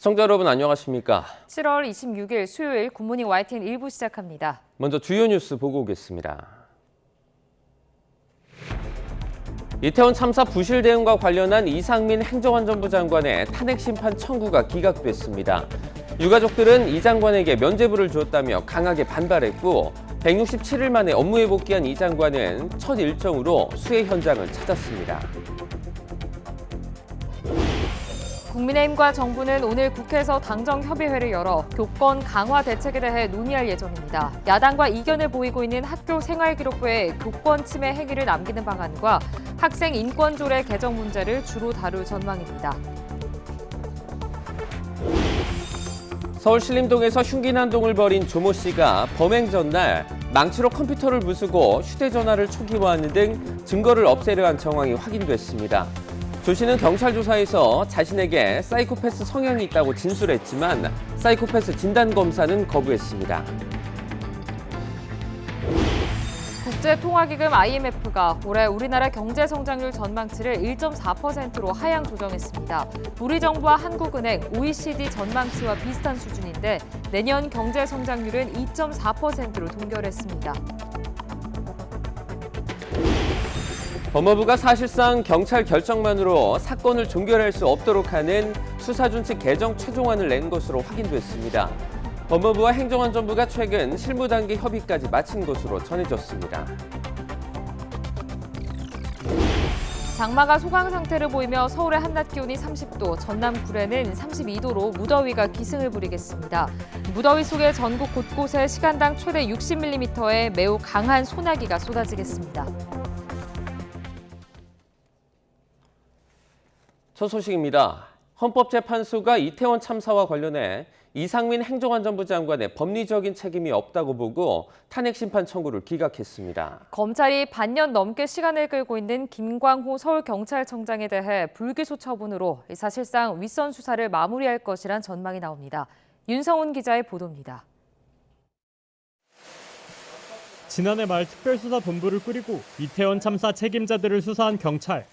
시청자 여러분 안녕하십니까? 7월 26일 수요일 굿모닝 YTN 1부 시작합니다. 먼저 주요 뉴스 보고 오겠습니다. 이태원 참사 부실 대응과 관련한 이상민 행정안전부 장관의 탄핵 심판 청구가 기각됐습니다. 유가족들은 이 장관에게 면죄부를 주었다며 강하게 반발했고 167일 만에 업무에 복귀한 이 장관은 첫 일정으로 수해 현장을 찾았습니다. 국민의힘과 정부는 오늘 국회에서 당정협의회를 열어 교권 강화 대책에 대해 논의할 예정입니다. 야당과 이견을 보이고 있는 학교 생활기록부에 교권 침해 행위를 남기는 방안과 학생 인권조례 개정 문제를 주로 다룰 전망입니다. 서울 신림동에서 흉기난동을 벌인 조모 씨가 범행 전날 망치로 컴퓨터를 부수고 휴대전화를 초기화하는 등 증거를 없애려 한 정황이 확인됐습니다. 조 씨는 경찰 조사에서 자신에게 사이코패스 성향이 있다고 진술했지만 사이코패스 진단검사는 거부했습니다. 국제통화기금 IMF가 올해 우리나라 경제 성장률 전망치를 1.4%로 하향 조정했습니다. 우리 정부와 한국은행, OECD 전망치와 비슷한 수준인데 내년 경제 성장률은 2.4%로 동결했습니다. 법무부가 사실상 경찰 결정만으로 사건을 종결할 수 없도록 하는 수사준칙 개정 최종안을 낸 것으로 확인됐습니다. 법무부와 행정안전부가 최근 실무단계 협의까지 마친 것으로 전해졌습니다. 장마가 소강 상태를 보이며 서울의 한낮 기온이 30도, 전남 구례는 32도로 무더위가 기승을 부리겠습니다. 무더위 속에 전국 곳곳에 시간당 최대 60mm의 매우 강한 소나기가 쏟아지겠습니다. 첫 소식입니다. 헌법재판소가 이태원 참사와 관련해 이상민 행정안전부 장관의 법리적인 책임이 없다고 보고 탄핵 심판 청구를 기각했습니다. 검찰이 반년 넘게 시간을 끌고 있는 김광호 서울경찰청장에 대해 불기소 처분으로 사실상 윗선 수사를 마무리할 것이란 전망이 나옵니다. 윤성훈 기자의 보도입니다. 지난해 말 특별수사본부를 꾸리고 이태원 참사 책임자들을 수사한 경찰.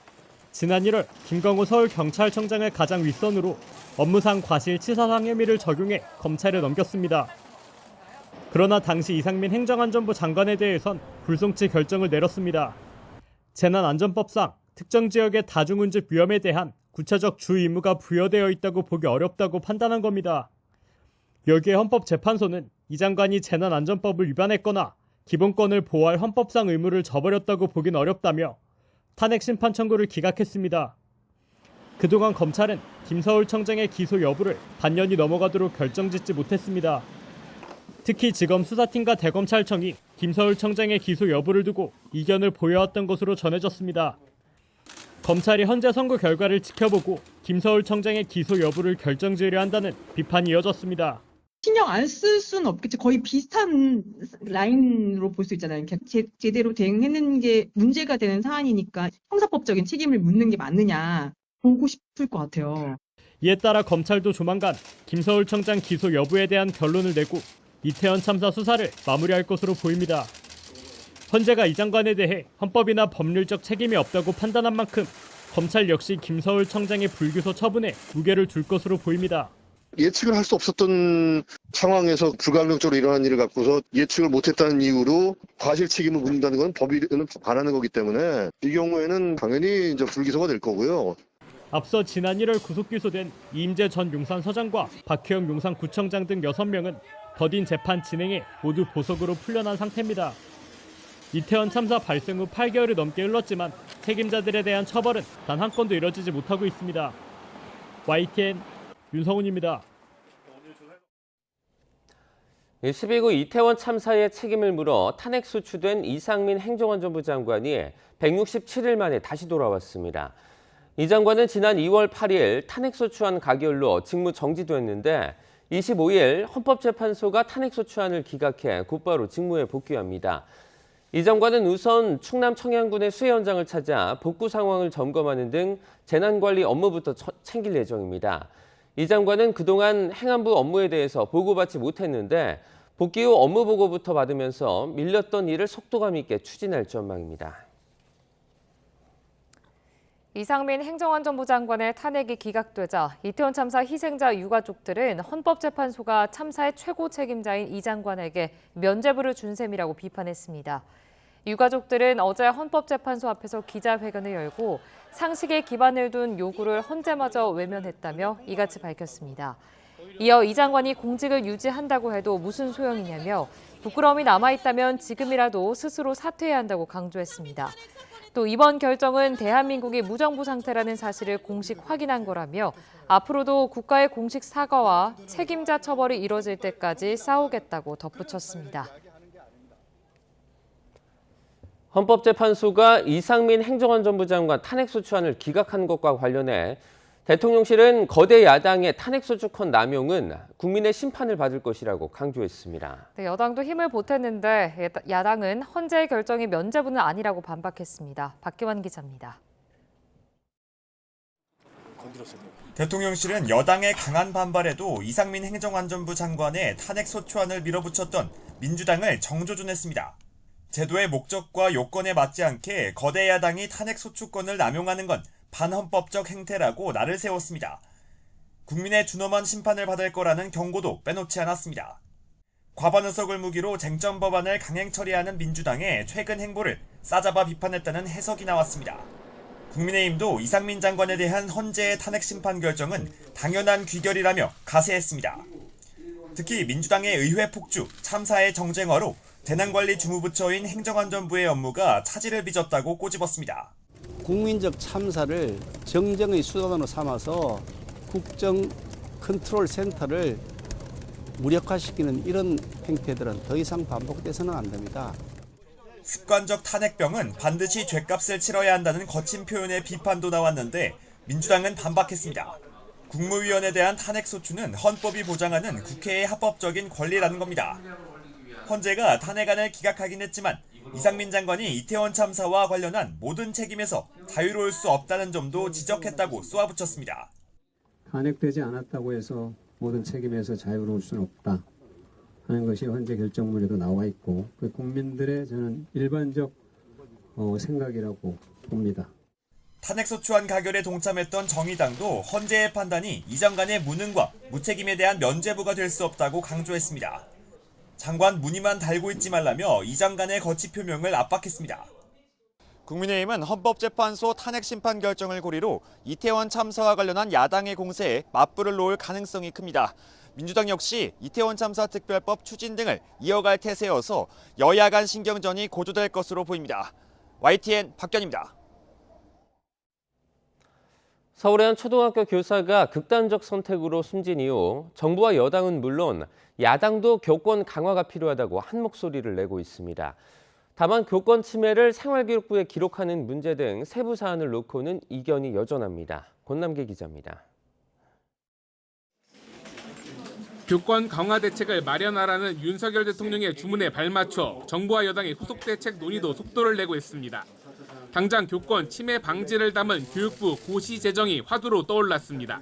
지난 1월 김광호 서울경찰청장을 가장 윗선으로 업무상 과실치사상 혐의를 적용해 검찰에 넘겼습니다. 그러나 당시 이상민 행정안전부 장관에 대해선 불송치 결정을 내렸습니다. 재난안전법상 특정 지역의 다중운집 위험에 대한 구체적 주 의무가 부여되어 있다고 보기 어렵다고 판단한 겁니다. 여기에 헌법재판소는 이 장관이 재난안전법을 위반했거나 기본권을 보호할 헌법상 의무를 저버렸다고 보긴 어렵다며 탄핵 심판 청구를 기각했습니다. 그동안 검찰은 김서울청장의 기소 여부를 반년이 넘어가도록 결정짓지 못했습니다. 특히 지검 수사팀과 대검찰청이 김서울청장의 기소 여부를 두고 이견을 보여왔던 것으로 전해졌습니다. 검찰이 현재 선고 결과를 지켜보고 김서울청장의 기소 여부를 결정지으려 한다는 비판이 이어졌습니다. 신경 안 쓸 수는 없겠지. 거의 비슷한 라인으로 볼 수 있잖아요. 제대로 대응했는 게 문제가 되는 사안이니까 형사법적인 책임을 묻는 게 맞느냐 보고 싶을 것 같아요. 이에 따라 검찰도 조만간 김서울청장 기소 여부에 대한 결론을 내고 이태원 참사 수사를 마무리할 것으로 보입니다. 헌재가 이 장관에 대해 헌법이나 법률적 책임이 없다고 판단한 만큼 검찰 역시 김서울청장의 불기소 처분에 무게를 둘 것으로 보입니다. 예측을 할 수 없었던 상황에서 불가항력적으로 일어난 일을 갖고서 예측을 못했다는 이유로 과실 책임을 묻는다는 건 법이 반하는 거기 때문에 이 경우에는 당연히 이제 불기소가 될 거고요. 앞서 지난 1월 구속 기소된 이임재 전 용산서장과 박혜영 용산구청장 등 6명은 더딘 재판 진행에 모두 보석으로 풀려난 상태입니다. 이태원 참사 발생 후 8개월이 넘게 흘렀지만 책임자들에 대한 처벌은 단 한 건도 이뤄지지 못하고 있습니다. YTN 윤성훈입니다. 12구 이태원 참사의 책임을 물어 탄핵 소추된 이상민 행정안전부 장관이 167일 만에 다시 돌아왔습니다. 이 장관은 지난 2월 8일 탄핵 소추안 가결로 직무 정지됐는데 25일 헌법재판소가 탄핵 소추안을 기각해 곧바로 직무에 복귀합니다. 이 장관은 우선 충남 청양군의 수해 현장을 찾아 복구 상황을 점검하는 등 재난관리 업무부터 챙길 예정입니다. 이 장관은 그동안 행안부 업무에 대해서 보고받지 못했는데 복귀 후 업무 보고부터 받으면서 밀렸던 일을 속도감 있게 추진할 전망입니다. 이상민 행정안전부 장관의 탄핵이 기각되자 이태원 참사 희생자 유가족들은 헌법재판소가 참사의 최고 책임자인 이 장관에게 면죄부를 준 셈이라고 비판했습니다. 유가족들은 어제 헌법재판소 앞에서 기자회견을 열고 상식에 기반을 둔 요구를 헌재마저 외면했다며 이같이 밝혔습니다. 이어 이 장관이 공직을 유지한다고 해도 무슨 소용이냐며 부끄러움이 남아있다면 지금이라도 스스로 사퇴해야 한다고 강조했습니다. 또 이번 결정은 대한민국이 무정부 상태라는 사실을 공식 확인한 거라며 앞으로도 국가의 공식 사과와 책임자 처벌이 이뤄질 때까지 싸우겠다고 덧붙였습니다. 헌법재판소가 이상민 행정안전부 장관 탄핵소추안을 기각한 것과 관련해 대통령실은 거대 야당의 탄핵소추권 남용은 국민의 심판을 받을 것이라고 강조했습니다. 네, 여당도 힘을 보탰는데 야당은 헌재의 결정이 면죄부는 아니라고 반박했습니다. 박기환 기자입니다. 대통령실은 여당의 강한 반발에도 이상민 행정안전부 장관의 탄핵소추안을 밀어붙였던 민주당을 정조준했습니다. 제도의 목적과 요건에 맞지 않게 거대 야당이 탄핵소추권을 남용하는 건 반헌법적 행태라고 날을 세웠습니다. 국민의 준엄한 심판을 받을 거라는 경고도 빼놓지 않았습니다. 과반 의석을 무기로 쟁점 법안을 강행 처리하는 민주당의 최근 행보를 싸잡아 비판했다는 해석이 나왔습니다. 국민의힘도 이상민 장관에 대한 헌재의 탄핵 심판 결정은 당연한 귀결이라며 가세했습니다. 특히 민주당의 의회 폭주, 참사의 정쟁어로 재난관리 주무부처인 행정안전부의 업무가 차질을 빚었다고 꼬집었습니다. 국민적 참사를 정쟁의 수단으로 삼아서 국정 컨트롤 센터를 무력화시키는 이런 행태들은 더 이상 반복돼서는 안 됩니다. 습관적 탄핵병은 반드시 죗값을 치러야 한다는 거친 표현의 비판도 나왔는데 민주당은 반박했습니다. 국무위원에 대한 탄핵소추는 헌법이 보장하는 국회의 합법적인 권리라는 겁니다. 헌재가 탄핵안을 기각하긴 했지만 이상민 장관이 이태원 참사와 관련한 모든 책임에서 자유로울 수 없다는 점도 지적했다고 쏘아붙였습니다. 탄핵되지 않았다고 해서 모든 책임에서 자유로울 수는 없다 하는 것이 헌재 결정문에도 나와 있고 그 국민들의 저는 일반적 생각이라고 봅니다. 탄핵소추안 가결에 동참했던 정의당도 헌재의 판단이 이 장관의 무능과 무책임에 대한 면죄부가 될 수 없다고 강조했습니다. 장관 무늬만 달고 있지 말라며 이 장관의 거취 표명을 압박했습니다. 국민의힘은 헌법재판소 탄핵심판 결정을 고리로 이태원 참사와 관련한 야당의 공세에 맞불을 놓을 가능성이 큽니다. 민주당 역시 이태원 참사 특별법 추진 등을 이어갈 태세여서 여야 간 신경전이 고조될 것으로 보입니다. YTN 박견입니다. 서울의 한 초등학교 교사가 극단적 선택으로 숨진 이후 정부와 여당은 물론 야당도 교권 강화가 필요하다고 한 목소리를 내고 있습니다. 다만 교권 침해를 생활기록부에 기록하는 문제 등 세부 사안을 놓고는 이견이 여전합니다. 권남기 기자입니다. 교권 강화 대책을 마련하라는 윤석열 대통령의 주문에 발맞춰 정부와 여당의 후속 대책 논의도 속도를 내고 있습니다. 당장 교권 침해 방지를 담은 교육부 고시 제정이 화두로 떠올랐습니다.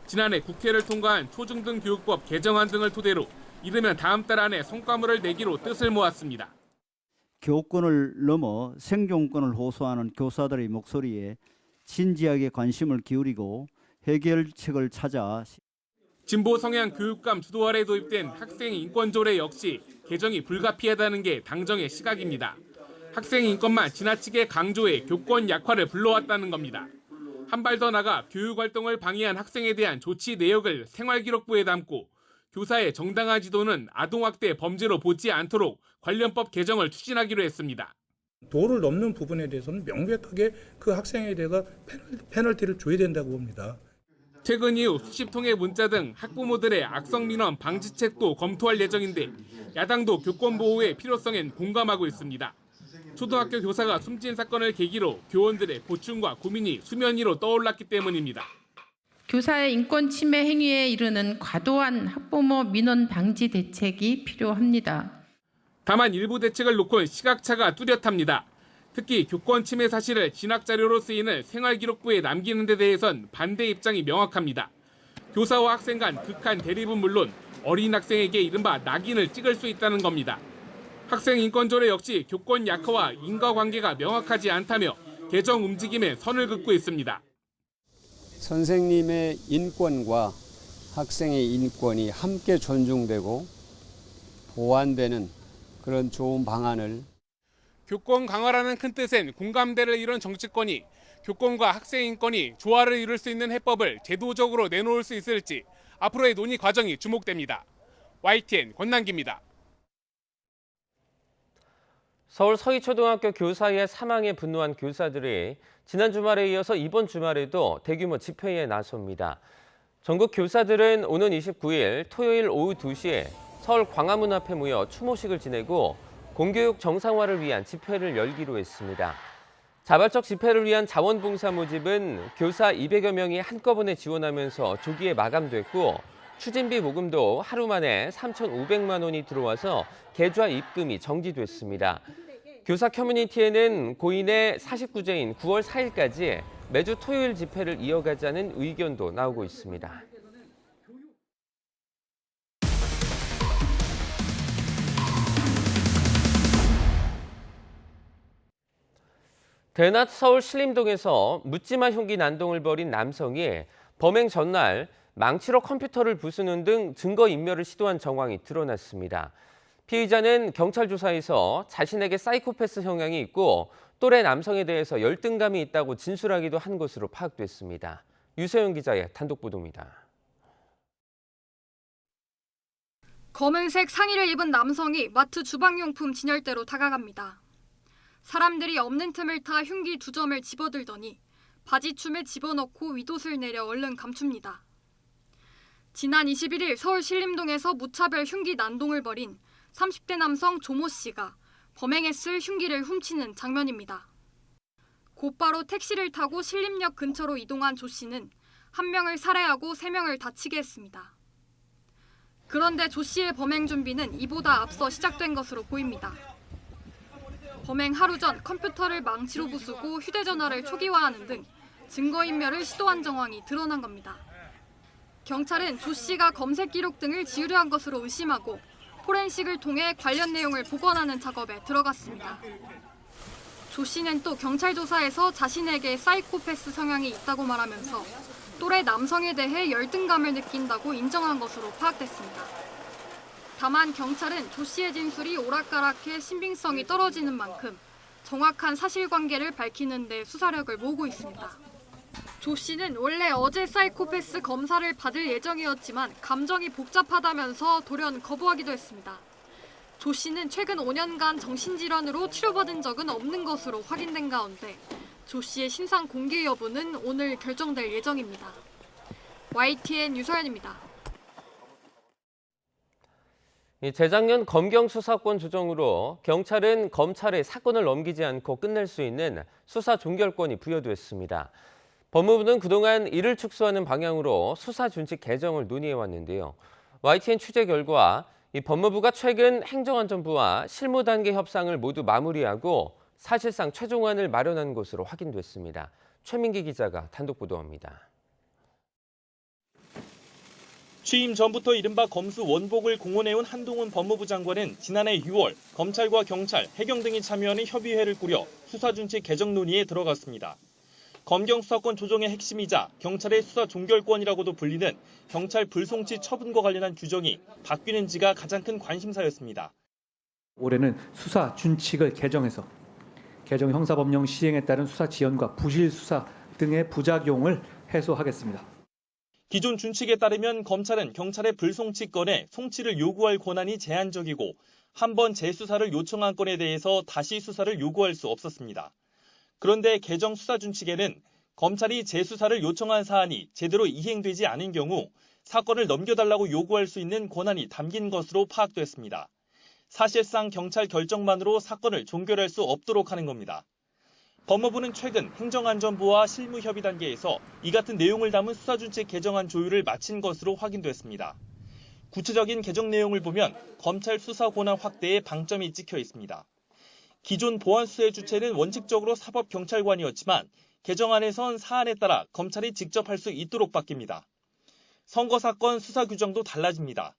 지난해 국회를 통과한 초중등 교육법 개정안 등을 토대로 이르면 다음 달 안에 성과물을 내기로 뜻을 모았습니다. 교권을 넘어 생존권을 호소하는 교사들의 목소리에 진지하게 관심을 기울이고 해결책을 찾아 진보 성향 교육감 주도 아래 도입된 학생 인권조례 역시 개정이 불가피하다는 게 당정의 시각입니다. 학생 인권만 지나치게 강조해 교권 약화를 불러왔다는 겁니다. 한 발 더 나가 교육활동을 방해한 학생에 대한 조치 내역을 생활기록부에 담고 교사의 정당한 지도는 아동학대 범죄로 보지 않도록 관련법 개정을 추진하기로 했습니다. 도를 넘는 부분에 대해서는 명백하게 그 학생에 대해서 페널티를 줘야 된다고 봅니다. 퇴근 이후 수십 통의 문자 등 학부모들의 악성 민원 방지책도 검토할 예정인데 야당도 교권 보호의 필요성엔 공감하고 있습니다. 초등학교 교사가 숨진 사건을 계기로 교원들의 고충과 고민이 수면 위로 떠올랐기 때문입니다. 교사의 인권 침해 행위에 이르는 과도한 학부모 민원 방지 대책이 필요합니다. 다만 일부 대책을 놓고는 시각차가 뚜렷합니다. 특히 교권 침해 사실을 진학자료로 쓰이는 생활기록부에 남기는 데 대해선 반대 입장이 명확합니다. 교사와 학생 간 극한 대립은 물론 어린 학생에게 이른바 낙인을 찍을 수 있다는 겁니다. 학생 인권조례 역시 교권 약화와 인과관계가 명확하지 않다며 개정 움직임에 선을 긋고 있습니다. 선생님의 인권과 학생의 인권이 함께 존중되고 보완되는 그런 좋은 방안을 교권 강화라는 큰 뜻엔 공감대를 이룬 정치권이 교권과 학생 인권이 조화를 이룰 수 있는 해법을 제도적으로 내놓을 수 있을지 앞으로의 논의 과정이 주목됩니다. YTN 권남기입니다. 서울 서희초등학교 교사의 사망에 분노한 교사들이 지난 주말에 이어서 이번 주말에도 대규모 집회에 나섭니다. 전국 교사들은 오는 29일 토요일 오후 2시에 서울 광화문 앞에 모여 추모식을 지내고 공교육 정상화를 위한 집회를 열기로 했습니다. 자발적 집회를 위한 자원봉사 모집은 교사 200여 명이 한꺼번에 지원하면서 조기에 마감됐고 추진비 모금도 하루 만에 3,500만 원이 들어와서 계좌 입금이 정지됐습니다. 교사 커뮤니티에는 고인의 49제인 9월 4일까지 매주 토요일 집회를 이어가자는 의견도 나오고 있습니다. 대낮 서울 신림동에서 묻지마 흉기 난동을 벌인 남성이 범행 전날 망치로 컴퓨터를 부수는 등 증거인멸을 시도한 정황이 드러났습니다. 피의자는 경찰 조사에서 자신에게 사이코패스 성향이 있고 또래 남성에 대해서 열등감이 있다고 진술하기도 한 것으로 파악됐습니다. 유세영 기자의 단독 보도입니다. 검은색 상의를 입은 남성이 마트 주방용품 진열대로 다가갑니다. 사람들이 없는 틈을 타 흉기 2점을 집어들더니 바지춤에 집어넣고 윗옷을 내려 얼른 감춥니다. 지난 21일 서울 신림동에서 무차별 흉기 난동을 벌인 30대 남성 조모 씨가 범행했을 흉기를 훔치는 장면입니다. 곧바로 택시를 타고 신림역 근처로 이동한 조 씨는 한 명을 살해하고 3명을 다치게 했습니다. 그런데 조 씨의 범행 준비는 이보다 앞서 시작된 것으로 보입니다. 범행 하루 전 컴퓨터를 망치로 부수고 휴대전화를 초기화하는 등 증거인멸을 시도한 정황이 드러난 겁니다. 경찰은 조 씨가 검색 기록 등을 지우려한 것으로 의심하고 포렌식을 통해 관련 내용을 복원하는 작업에 들어갔습니다. 조 씨는 또 경찰 조사에서 자신에게 사이코패스 성향이 있다고 말하면서 또래 남성에 대해 열등감을 느낀다고 인정한 것으로 파악됐습니다. 다만 경찰은 조 씨의 진술이 오락가락해 신빙성이 떨어지는 만큼 정확한 사실관계를 밝히는 데 수사력을 모으고 있습니다. 조 씨는 원래 어제 사이코패스 검사를 받을 예정이었지만 감정이 복잡하다면서 돌연 거부하기도 했습니다. 조 씨는 최근 5년간 정신질환으로 치료받은 적은 없는 것으로 확인된 가운데 조 씨의 신상 공개 여부는 오늘 결정될 예정입니다. YTN 유서연입니다. 재작년 검경 수사권 조정으로 경찰은 검찰에 사건을 넘기지 않고 끝낼 수 있는 수사 종결권이 부여됐습니다. 법무부는 그동안 이를 축소하는 방향으로 수사 준칙 개정을 논의해왔는데요. YTN 취재 결과 이 법무부가 최근 행정안전부와 실무 단계 협상을 모두 마무리하고 사실상 최종안을 마련한 것으로 확인됐습니다. 최민기 기자가 단독 보도합니다. 취임 전부터 이른바 검수 원복을 공언해온 한동훈 법무부 장관은 지난해 6월 검찰과 경찰, 해경 등이 참여하는 협의회를 꾸려 수사준칙 개정 논의에 들어갔습니다. 검경 수사권 조정의 핵심이자 경찰의 수사 종결권이라고도 불리는 경찰 불송치 처분과 관련한 규정이 바뀌는지가 가장 큰 관심사였습니다. 올해는 수사 준칙을 개정해서 개정 형사법령 시행에 따른 수사 지연과 부실 수사 등의 부작용을 해소하겠습니다. 기존 준칙에 따르면 검찰은 경찰의 불송치 건에 송치를 요구할 권한이 제한적이고 한 번 재수사를 요청한 건에 대해서 다시 수사를 요구할 수 없었습니다. 그런데 개정 수사 준칙에는 검찰이 재수사를 요청한 사안이 제대로 이행되지 않은 경우 사건을 넘겨달라고 요구할 수 있는 권한이 담긴 것으로 파악됐습니다. 사실상 경찰 결정만으로 사건을 종결할 수 없도록 하는 겁니다. 법무부는 최근 행정안전부와 실무협의 단계에서 이 같은 내용을 담은 수사준칙 개정안 조율을 마친 것으로 확인됐습니다. 구체적인 개정 내용을 보면 검찰 수사 권한 확대에 방점이 찍혀 있습니다. 기존 보안수사의 주체는 원칙적으로 사법경찰관이었지만 개정안에선 사안에 따라 검찰이 직접 할 수 있도록 바뀝니다. 선거사건 수사 규정도 달라집니다.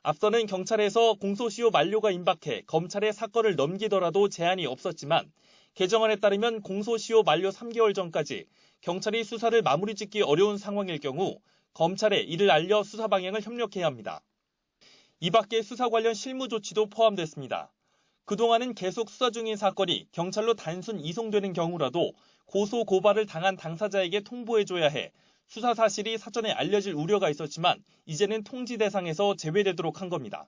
앞서는 경찰에서 공소시효 만료가 임박해 검찰에 사건을 넘기더라도 제한이 없었지만 개정안에 따르면 공소시효 만료 3개월 전까지 경찰이 수사를 마무리 짓기 어려운 상황일 경우 검찰에 이를 알려 수사 방향을 협력해야 합니다. 이 밖에 수사 관련 실무 조치도 포함됐습니다. 그동안은 계속 수사 중인 사건이 경찰로 단순 이송되는 경우라도 고소 고발을 당한 당사자에게 통보해줘야 해 수사 사실이 사전에 알려질 우려가 있었지만 이제는 통지 대상에서 제외되도록 한 겁니다.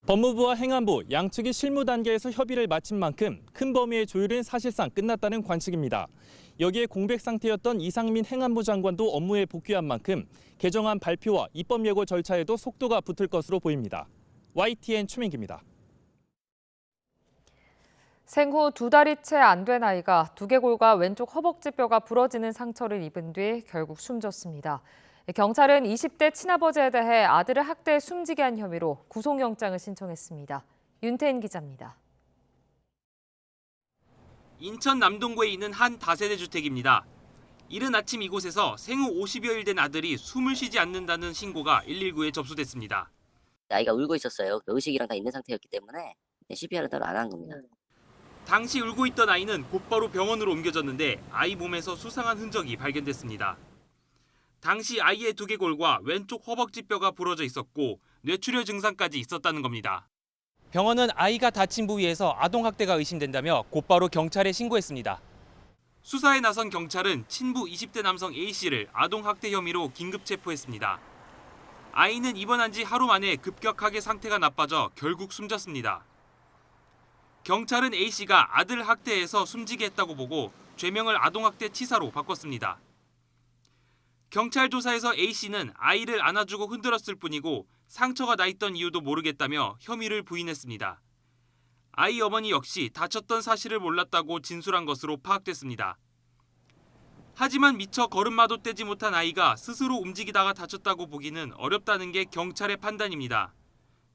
법무부와 행안부 양측이 실무 단계에서 협의를 마친 만큼 큰 범위의 조율은 사실상 끝났다는 관측입니다. 여기에 공백 상태였던 이상민 행안부 장관도 업무에 복귀한 만큼 개정안 발표와 입법 예고 절차에도 속도가 붙을 것으로 보입니다. YTN 최민기입니다. 생후 2달이 채 안 된 아이가 두개골과 왼쪽 허벅지뼈가 부러지는 상처를 입은 뒤 결국 숨졌습니다. 경찰은 20대 친아버지에 대해 아들을 학대해 숨지게 한 혐의로 구속영장을 신청했습니다. 윤태인 기자입니다. 인천 남동구에 있는 한 다세대 주택입니다. 이른 아침 이곳에서 생후 50여일 된 아들이 숨을 쉬지 않는다는 신고가 119에 접수됐습니다. 아이가 울고 있었어요. 의식이랑 다 있는 상태였기 때문에 CPR을 따로 안 한 겁니다. 당시 울고 있던 아이는 곧바로 병원으로 옮겨졌는데 아이 몸에서 수상한 흔적이 발견됐습니다. 당시 아이의 두개골과 왼쪽 허벅지뼈가 부러져 있었고 뇌출혈 증상까지 있었다는 겁니다. 병원은 아이가 다친 부위에서 아동학대가 의심된다며 곧바로 경찰에 신고했습니다. 수사에 나선 경찰은 친부 20대 남성 A씨를 아동학대 혐의로 긴급 체포했습니다. 아이는 입원한 지 하루 만에 급격하게 상태가 나빠져 결국 숨졌습니다. 경찰은 A씨가 아들 학대해서 숨지게 했다고 보고 죄명을 아동학대 치사로 바꿨습니다. 경찰 조사에서 A씨는 아이를 안아주고 흔들었을 뿐이고 상처가 나 있던 이유도 모르겠다며 혐의를 부인했습니다. 아이 어머니 역시 다쳤던 사실을 몰랐다고 진술한 것으로 파악됐습니다. 하지만 미처 걸음마도 떼지 못한 아이가 스스로 움직이다가 다쳤다고 보기는 어렵다는 게 경찰의 판단입니다.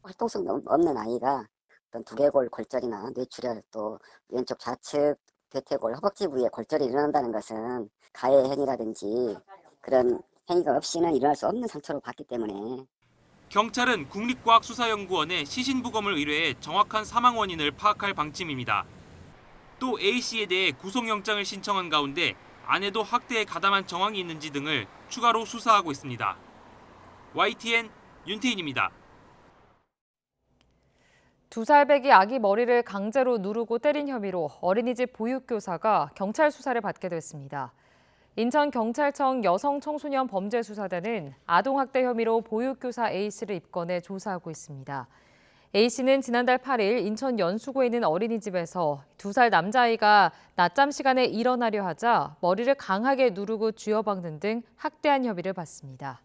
활동성 없는 아이가 어떤 두개골 골절이나 뇌출혈 또 왼쪽 좌측 대퇴골 허벅지 부위에 골절이 일어난다는 것은 가해 행위라든지 그런 행위가 없이는 일어날 수 없는 상처로 봤기 때문에 경찰은 국립과학수사연구원에 시신부검을 의뢰해 정확한 사망 원인을 파악할 방침입니다. 또 A씨에 대해 구속영장을 신청한 가운데 아내도 학대에 가담한 정황이 있는지 등을 추가로 수사하고 있습니다. YTN 윤태인입니다. 2살배기 아기 머리를 강제로 누르고 때린 혐의로 어린이집 보육교사가 경찰 수사를 받게 됐습니다. 인천경찰청 여성청소년범죄수사대는 아동학대 혐의로 보육교사 A씨를 입건해 조사하고 있습니다. A씨는 지난달 8일 인천 연수구에 있는 어린이집에서 2살 남자아이가 낮잠 시간에 일어나려 하자 머리를 강하게 누르고 쥐어박는 등 학대한 혐의를 받습니다.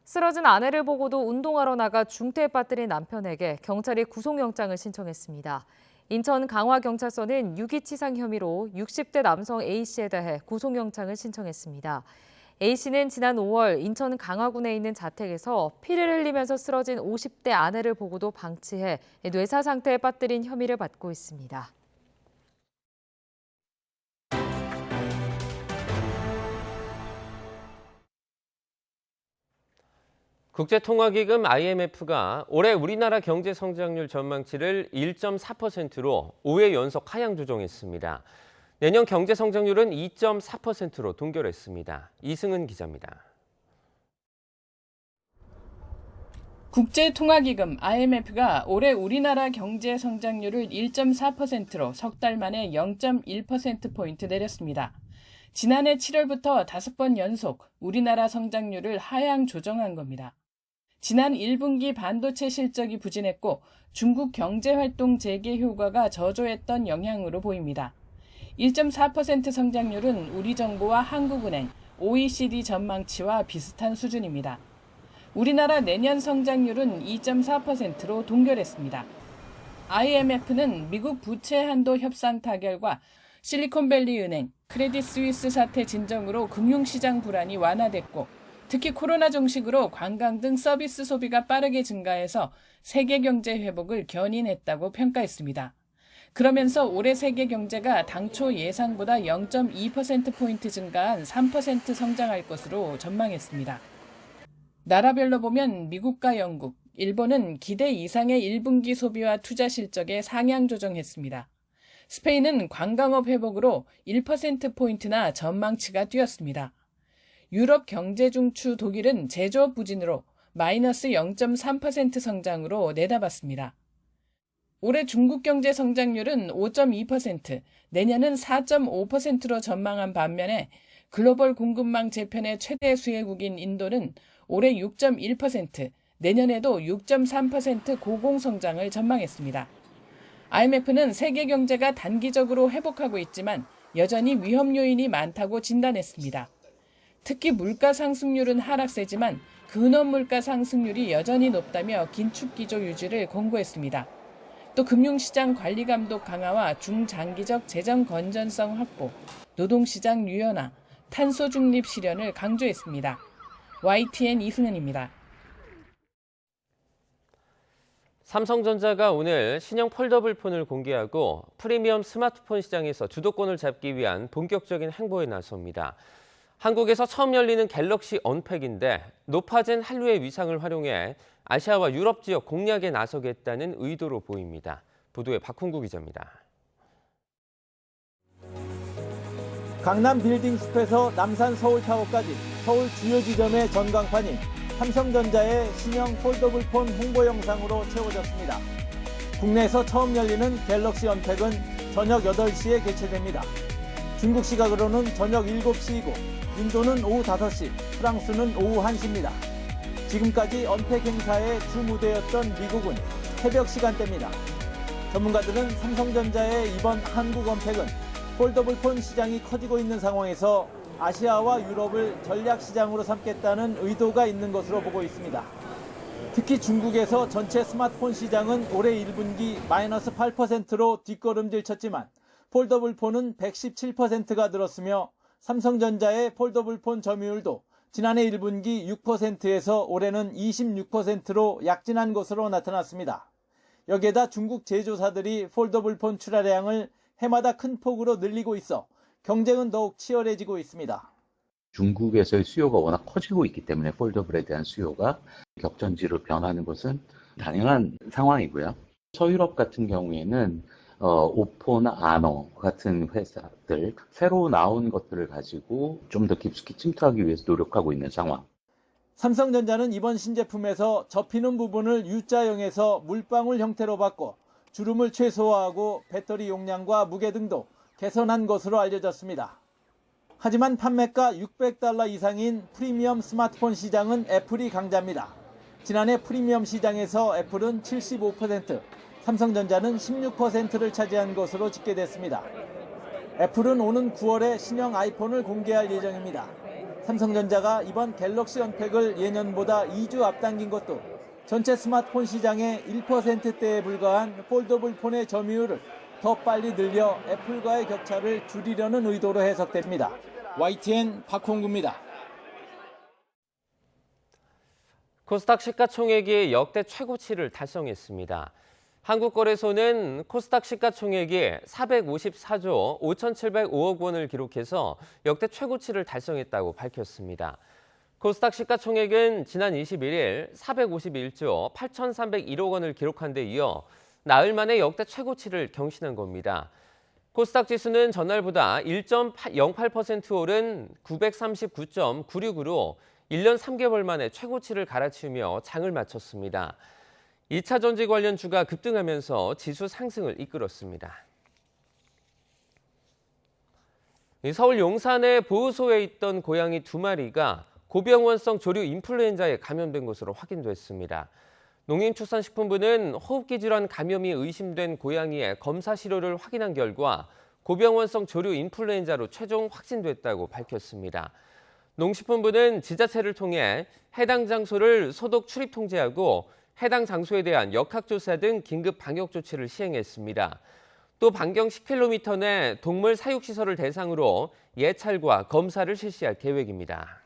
쓰러진 아내를 보고도 운동하러 나가 중태에 빠뜨린 남편에게 경찰이 구속영장을 신청했습니다. 인천 강화경찰서는 유기치상 혐의로 60대 남성 A씨에 대해 구속영장을 신청했습니다. A씨는 지난 5월 인천 강화군에 있는 자택에서 피를 흘리면서 쓰러진 50대 아내를 보고도 방치해 뇌사 상태에 빠뜨린 혐의를 받고 있습니다. 국제통화기금 IMF가 올해 우리나라 경제 성장률 전망치를 1.4%로 5회 연속 하향 조정했습니다. 내년 경제 성장률은 2.4%로 동결했습니다. 이승은 기자입니다. 국제통화기금 IMF가 올해 우리나라 경제 성장률을 1.4%로 석 달 만에 0.1%포인트 내렸습니다. 지난해 7월부터 5번 연속 우리나라 성장률을 하향 조정한 겁니다. 지난 1분기 반도체 실적이 부진했고 중국 경제활동 재개 효과가 저조했던 영향으로 보입니다. 1.4% 성장률은 우리 정부와 한국은행, OECD 전망치와 비슷한 수준입니다. 우리나라 내년 성장률은 2.4%로 동결했습니다. IMF는 미국 부채 한도 협상 타결과 실리콘밸리 은행, 크레딧 스위스 사태 진정으로 금융시장 불안이 완화됐고 특히 코로나 종식으로 관광 등 서비스 소비가 빠르게 증가해서 세계 경제 회복을 견인했다고 평가했습니다. 그러면서 올해 세계 경제가 당초 예상보다 0.2%포인트 증가한 3% 성장할 것으로 전망했습니다. 나라별로 보면 미국과 영국, 일본은 기대 이상의 1분기 소비와 투자 실적에 상향 조정했습니다. 스페인은 관광업 회복으로 1%포인트나 전망치가 뛰었습니다. 유럽 경제 중추 독일은 제조업 부진으로 마이너스 0.3% 성장으로 내다봤습니다. 올해 중국 경제 성장률은 5.2%, 내년은 4.5%로 전망한 반면에 글로벌 공급망 재편의 최대 수혜국인 인도는 올해 6.1%, 내년에도 6.3% 고공성장을 전망했습니다. IMF는 세계 경제가 단기적으로 회복하고 있지만 여전히 위험 요인이 많다고 진단했습니다. 특히 물가 상승률은 하락세지만 근원 물가 상승률이 여전히 높다며 긴축 기조 유지를 권고했습니다. 또 금융시장 관리 감독 강화와 중장기적 재정 건전성 확보, 노동시장 유연화, 탄소 중립 실현을 강조했습니다. YTN 이승은입니다. 삼성전자가 오늘 신형 폴더블 폰을 공개하고 프리미엄 스마트폰 시장에서 주도권을 잡기 위한 본격적인 행보에 나섭니다. 한국에서 처음 열리는 갤럭시 언팩인데 높아진 한류의 위상을 활용해 아시아와 유럽 지역 공략에 나서겠다는 의도로 보입니다. 보도에 박훈구 기자입니다. 강남 빌딩 숲에서 남산 서울타워까지 서울 주요 지점의 전광판이 삼성전자의 신형 폴더블폰 홍보 영상으로 채워졌습니다. 국내에서 처음 열리는 갤럭시 언팩은 저녁 8시에 개최됩니다. 중국 시각으로는 저녁 7시이고 인도는 오후 5시, 프랑스는 오후 1시입니다. 지금까지 언팩 행사의 주 무대였던 미국은 새벽 시간대입니다. 전문가들은 삼성전자의 이번 한국 언팩은 폴더블폰 시장이 커지고 있는 상황에서 아시아와 유럽을 전략 시장으로 삼겠다는 의도가 있는 것으로 보고 있습니다. 특히 중국에서 전체 스마트폰 시장은 올해 1분기 마이너스 8%로 뒷걸음질 쳤지만 폴더블폰은 117%가 늘었으며 삼성전자의 폴더블폰 점유율도 지난해 1분기 6%에서 올해는 26%로 약진한 것으로 나타났습니다. 여기에다 중국 제조사들이 폴더블폰 출하량을 해마다 큰 폭으로 늘리고 있어 경쟁은 더욱 치열해지고 있습니다. 중국에서의 수요가 워낙 커지고 있기 때문에 폴더블에 대한 수요가 격전지로 변하는 것은 당연한 상황이고요. 서유럽 같은 경우에는 오포나 아노 같은 회사들, 새로 나온 것들을 가지고 좀 더 깊숙이 침투하기 위해서 노력하고 있는 상황. 삼성전자는 이번 신제품에서 접히는 부분을 U자형에서 물방울 형태로 바꿔 주름을 최소화하고 배터리 용량과 무게 등도 개선한 것으로 알려졌습니다. 하지만 판매가 $600 이상인 프리미엄 스마트폰 시장은 애플이 강자입니다. 지난해 프리미엄 시장에서 애플은 75%, 삼성전자는 16%를 차지한 것으로 집계됐습니다. 애플은 오는 9월에 신형 아이폰을 공개할 예정입니다. 삼성전자가 이번 갤럭시 언팩을 예년보다 2주 앞당긴 것도 전체 스마트폰 시장의 1%대에 불과한 폴더블폰의 점유율을 더 빨리 늘려 애플과의 격차를 줄이려는 의도로 해석됩니다. YTN 박홍구입니다. 코스닥 시가총액이 역대 최고치를 달성했습니다. 한국거래소는 코스닥 시가총액이 454조 5,705억 원을 기록해서 역대 최고치를 달성했다고 밝혔습니다. 코스닥 시가총액은 지난 21일 451조 8,301억 원을 기록한 데 이어 나흘 만에 역대 최고치를 경신한 겁니다. 코스닥 지수는 전날보다 1.08% 오른 939.96으로 1년 3개월 만에 최고치를 갈아치우며 장을 마쳤습니다. 2차 전지 관련 주가 급등하면서 지수 상승을 이끌었습니다. 서울 용산의 보호소에 있던 고양이 2마리가 고병원성 조류 인플루엔자에 감염된 것으로 확인됐습니다. 농림축산식품부는 호흡기 질환 감염이 의심된 고양이의 검사 시료를 확인한 결과 고병원성 조류 인플루엔자로 최종 확진됐다고 밝혔습니다. 농식품부는 지자체를 통해 해당 장소를 소독 출입 통제하고 해당 장소에 대한 역학조사 등 긴급 방역 조치를 시행했습니다. 또 반경 10km 내 동물 사육시설을 대상으로 예찰과 검사를 실시할 계획입니다.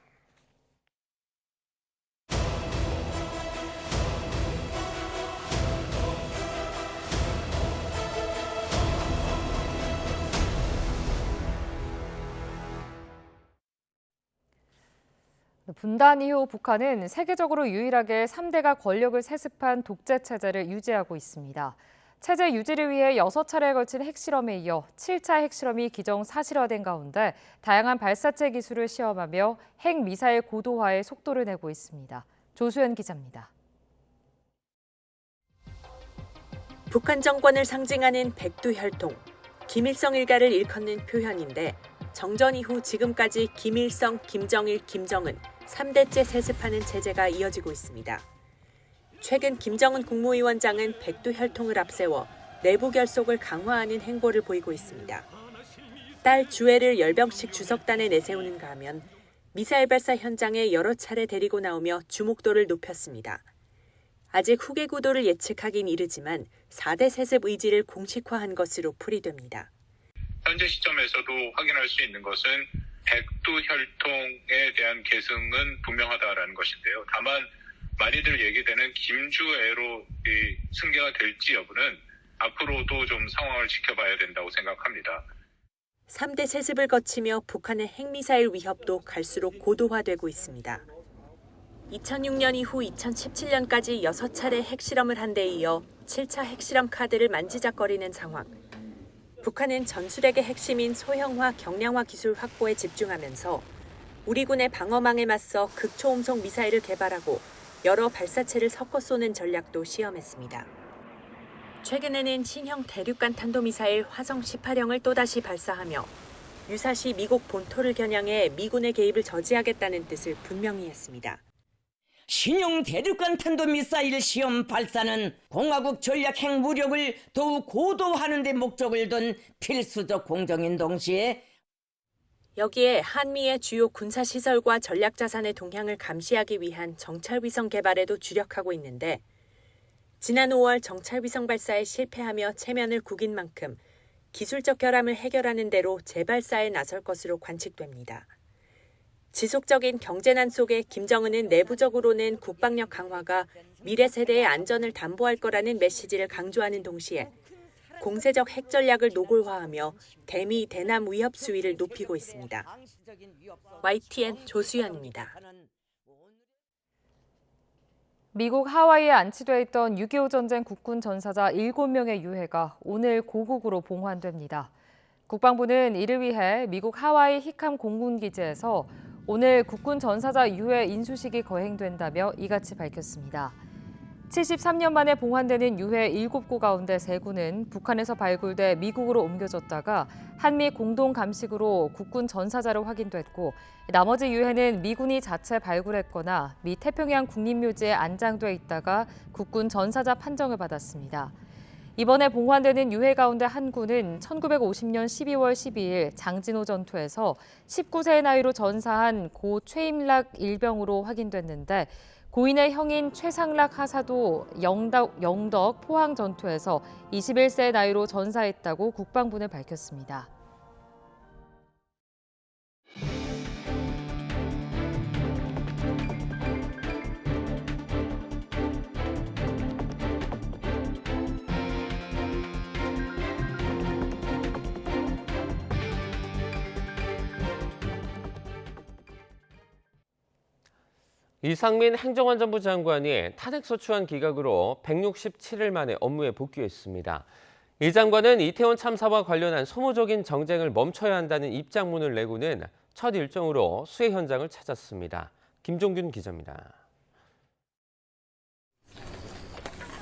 분단 이후 북한은 세계적으로 유일하게 3대가 권력을 세습한 독재 체제를 유지하고 있습니다. 체제 유지를 위해 6차례에 걸친 핵실험에 이어 7차 핵실험이 기정사실화된 가운데 다양한 발사체 기술을 시험하며 핵미사일 고도화에 속도를 내고 있습니다. 조수연 기자입니다. 북한 정권을 상징하는 백두혈통, 김일성 일가를 일컫는 표현인데 정전 이후 지금까지 김일성, 김정일, 김정은 3대째 세습하는 체제가 이어지고 있습니다. 최근 김정은 국무위원장은 백두혈통을 앞세워 내부 결속을 강화하는 행보를 보이고 있습니다. 딸 주애를 열병식 주석단에 내세우는가 하면 미사일 발사 현장에 여러 차례 데리고 나오며 주목도를 높였습니다. 아직 후계 구도를 예측하긴 이르지만 4대 세습 의지를 공식화한 것으로 풀이됩니다. 현재 시점에서도 확인할 수 있는 것은 백두혈통에 대한 계승은 분명하다라는 것인데요. 다만 많이들 얘기되는 김주애로 승계가 될지 여부는 앞으로도 좀 상황을 지켜봐야 된다고 생각합니다. 3대 세습을 거치며 북한의 핵미사일 위협도 갈수록 고도화되고 있습니다. 2006년 이후 2017년까지 6차례 핵실험을 한 데 이어 7차 핵실험 카드를 만지작거리는 상황. 북한은 전술핵의 핵심인 소형화, 경량화 기술 확보에 집중하면서 우리 군의 방어망에 맞서 극초음속 미사일을 개발하고 여러 발사체를 섞어 쏘는 전략도 시험했습니다. 최근에는 신형 대륙간 탄도미사일 화성 18형을 또다시 발사하며 유사시 미국 본토를 겨냥해 미군의 개입을 저지하겠다는 뜻을 분명히 했습니다. 신형 대륙간 탄도미사일 시험 발사는 공화국 전략 핵무력을 더욱 고도화하는 데 목적을 둔 필수적 공정인 동시에 여기에 한미의 주요 군사시설과 전략자산의 동향을 감시하기 위한 정찰위성 개발에도 주력하고 있는데 지난 5월 정찰위성 발사에 실패하며 체면을 구긴 만큼 기술적 결함을 해결하는 대로 재발사에 나설 것으로 관측됩니다. 지속적인 경제난 속에 김정은은 내부적으로는 국방력 강화가 미래 세대의 안전을 담보할 거라는 메시지를 강조하는 동시에 공세적 핵 전략을 노골화하며 대미, 대남 위협 수위를 높이고 있습니다. YTN 조수연입니다. 미국 하와이에 안치돼 있던 6.25 전쟁 국군 전사자 7명의 유해가 오늘 고국으로 봉환됩니다. 국방부는 이를 위해 미국 하와이 히캄 공군기지에서 오늘 국군 전사자 유해 인수식이 거행된다며 이같이 밝혔습니다. 73년 만에 봉환되는 유해 7구 가운데 3구는 북한에서 발굴돼 미국으로 옮겨졌다가 한미 공동 감식으로 국군 전사자로 확인됐고 나머지 유해는 미군이 자체 발굴했거나 미 태평양 국립묘지에 안장돼 있다가 국군 전사자 판정을 받았습니다. 이번에 봉환되는 유해 가운데 한 구는 1950년 12월 12일 장진호 전투에서 19세의 나이로 전사한 고 최임락 일병으로 확인됐는데 고인의 형인 최상락 하사도 영덕 포항 전투에서 21세의 나이로 전사했다고 국방부는 밝혔습니다. 이상민 행정안전부 장관이 탄핵소추안 기각으로 167일 만에 업무에 복귀했습니다. 이 장관은 이태원 참사와 관련한 소모적인 정쟁을 멈춰야 한다는 입장문을 내고는 첫 일정으로 수해 현장을 찾았습니다. 김종균 기자입니다.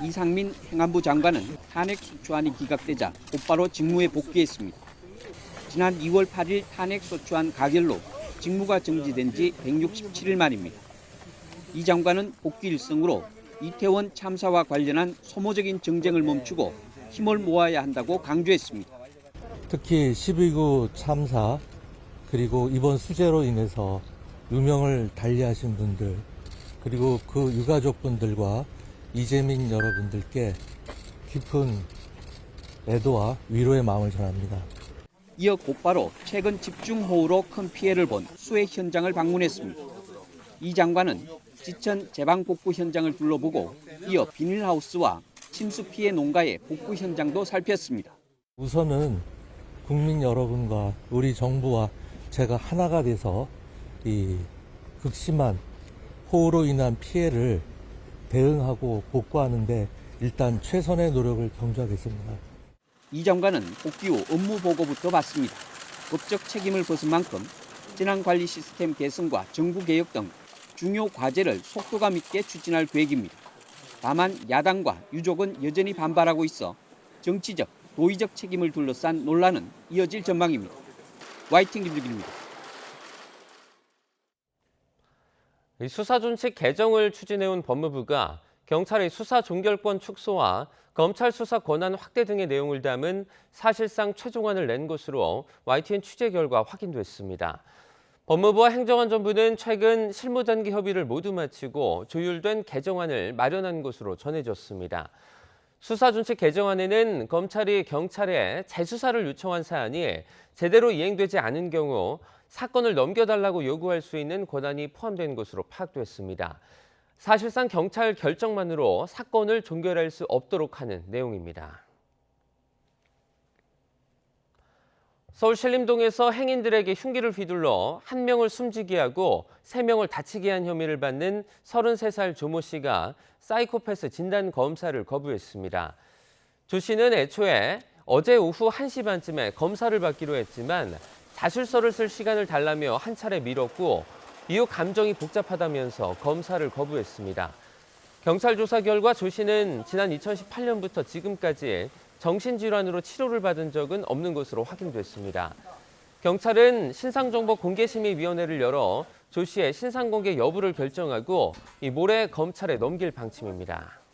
이상민 행안부 장관은 탄핵소추안이 기각되자 곧바로 직무에 복귀했습니다. 지난 2월 8일 탄핵소추안 가결로 직무가 정지된 지 167일 만입니다. 이 장관은 복귀 일성으로 이태원 참사와 관련한 소모적인 정쟁을 멈추고 힘을 모아야 한다고 강조했습니다. 특히 12.9 참사 그리고 이번 수재로 인해서 유명을 달리하신 분들 그리고 그 유가족분들과 이재민 여러분들께 깊은 애도와 위로의 마음을 전합니다. 이어 곧바로 최근 집중호우로 큰 피해를 본 수해 현장을 방문했습니다. 이 장관은 지천 제방 복구 현장을 둘러보고 이어 비닐하우스와 침수 피해 농가의 복구 현장도 살폈습니다. 우선은 국민 여러분과 우리 정부와 제가 하나가 돼서 그 극심한 호우로 인한 피해를 대응하고 복구하는 데 일단 최선의 노력을 경주하겠습니다. 이 장관은 복귀 후 업무 보고부터 받습니다. 법적 책임을 벗은 만큼 재난관리 시스템 개선과 정부 개혁 등 중요 과제를 속도감 있게 추진할 계획입니다. 다만 야당과 유족은 여전히 반발하고 있어 정치적, 도의적 책임을 둘러싼 논란은 이어질 전망입니다. YTN 김주길입니다. 수사준칙 개정을 추진해온 법무부가 경찰의 수사 종결권 축소와 검찰 수사 권한 확대 등의 내용을 담은 사실상 최종안을 낸 것으로 YTN 취재 결과 확인됐습니다. 법무부와 행정안전부는 최근 실무단계 협의를 모두 마치고 조율된 개정안을 마련한 것으로 전해졌습니다. 수사준칙 개정안에는 검찰이 경찰에 재수사를 요청한 사안이 제대로 이행되지 않은 경우 사건을 넘겨달라고 요구할 수 있는 권한이 포함된 것으로 파악됐습니다. 사실상 경찰 결정만으로 사건을 종결할 수 없도록 하는 내용입니다. 서울 신림동에서 행인들에게 흉기를 휘둘러 1명을 숨지게 하고 3명을 다치게 한 혐의를 받는 33살 조모 씨가 사이코패스 진단 검사를 거부했습니다. 조 씨는 애초에 어제 오후 1시 반쯤에 검사를 받기로 했지만 자술서를 쓸 시간을 달라며 한 차례 미뤘고 이후 감정이 복잡하다면서 검사를 거부했습니다. 경찰 조사 결과 조 씨는 지난 2018년부터 지금까지 정신질환으로 치료를 받은 적은 없는 것으로 확인됐습니다. 경찰은 신상정보공개심의위원회를 열어 조 씨의 신상공개 여부를 결정하고 모레 검찰에 넘길 방침입니다.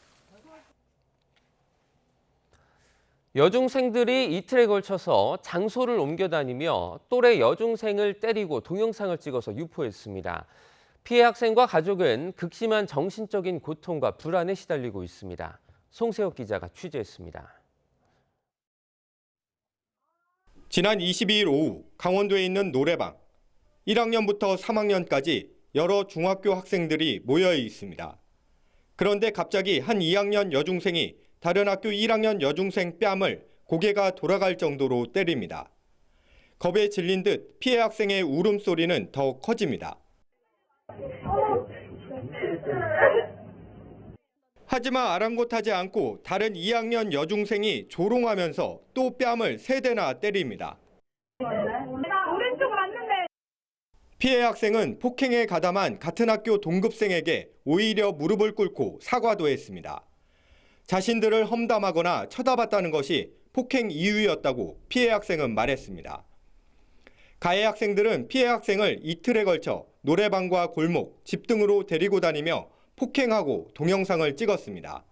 여중생들이 이틀에 걸쳐서 장소를 옮겨 다니며 또래 여중생을 때리고 동영상을 찍어서 유포했습니다. 피해 학생과 가족은 극심한 정신적인 고통과 불안에 시달리고 있습니다. 송세혁 기자가 취재했습니다. 지난 22일 오후 강원도에 있는 노래방. 1학년부터 3학년까지 여러 중학교 학생들이 모여 있습니다. 그런데 갑자기 한 2학년 여중생이 다른 학교 1학년 여중생 뺨을 고개가 돌아갈 정도로 때립니다. 겁에 질린 듯 피해 학생의 울음소리는 더 커집니다. 하지만 아랑곳하지 않고 다른 2학년 여중생이 조롱하면서 또 뺨을 3대나 때립니다. 피해 학생은 폭행에 가담한 같은 학교 동급생에게 오히려 무릎을 꿇고 사과도 했습니다. 자신들을 험담하거나 쳐다봤다는 것이 폭행 이유였다고 피해 학생은 말했습니다. 가해 학생들은 피해 학생을 이틀에 걸쳐 노래방과 골목, 집 등으로 데리고 다니며 폭행하고 동영상을 찍었습니다.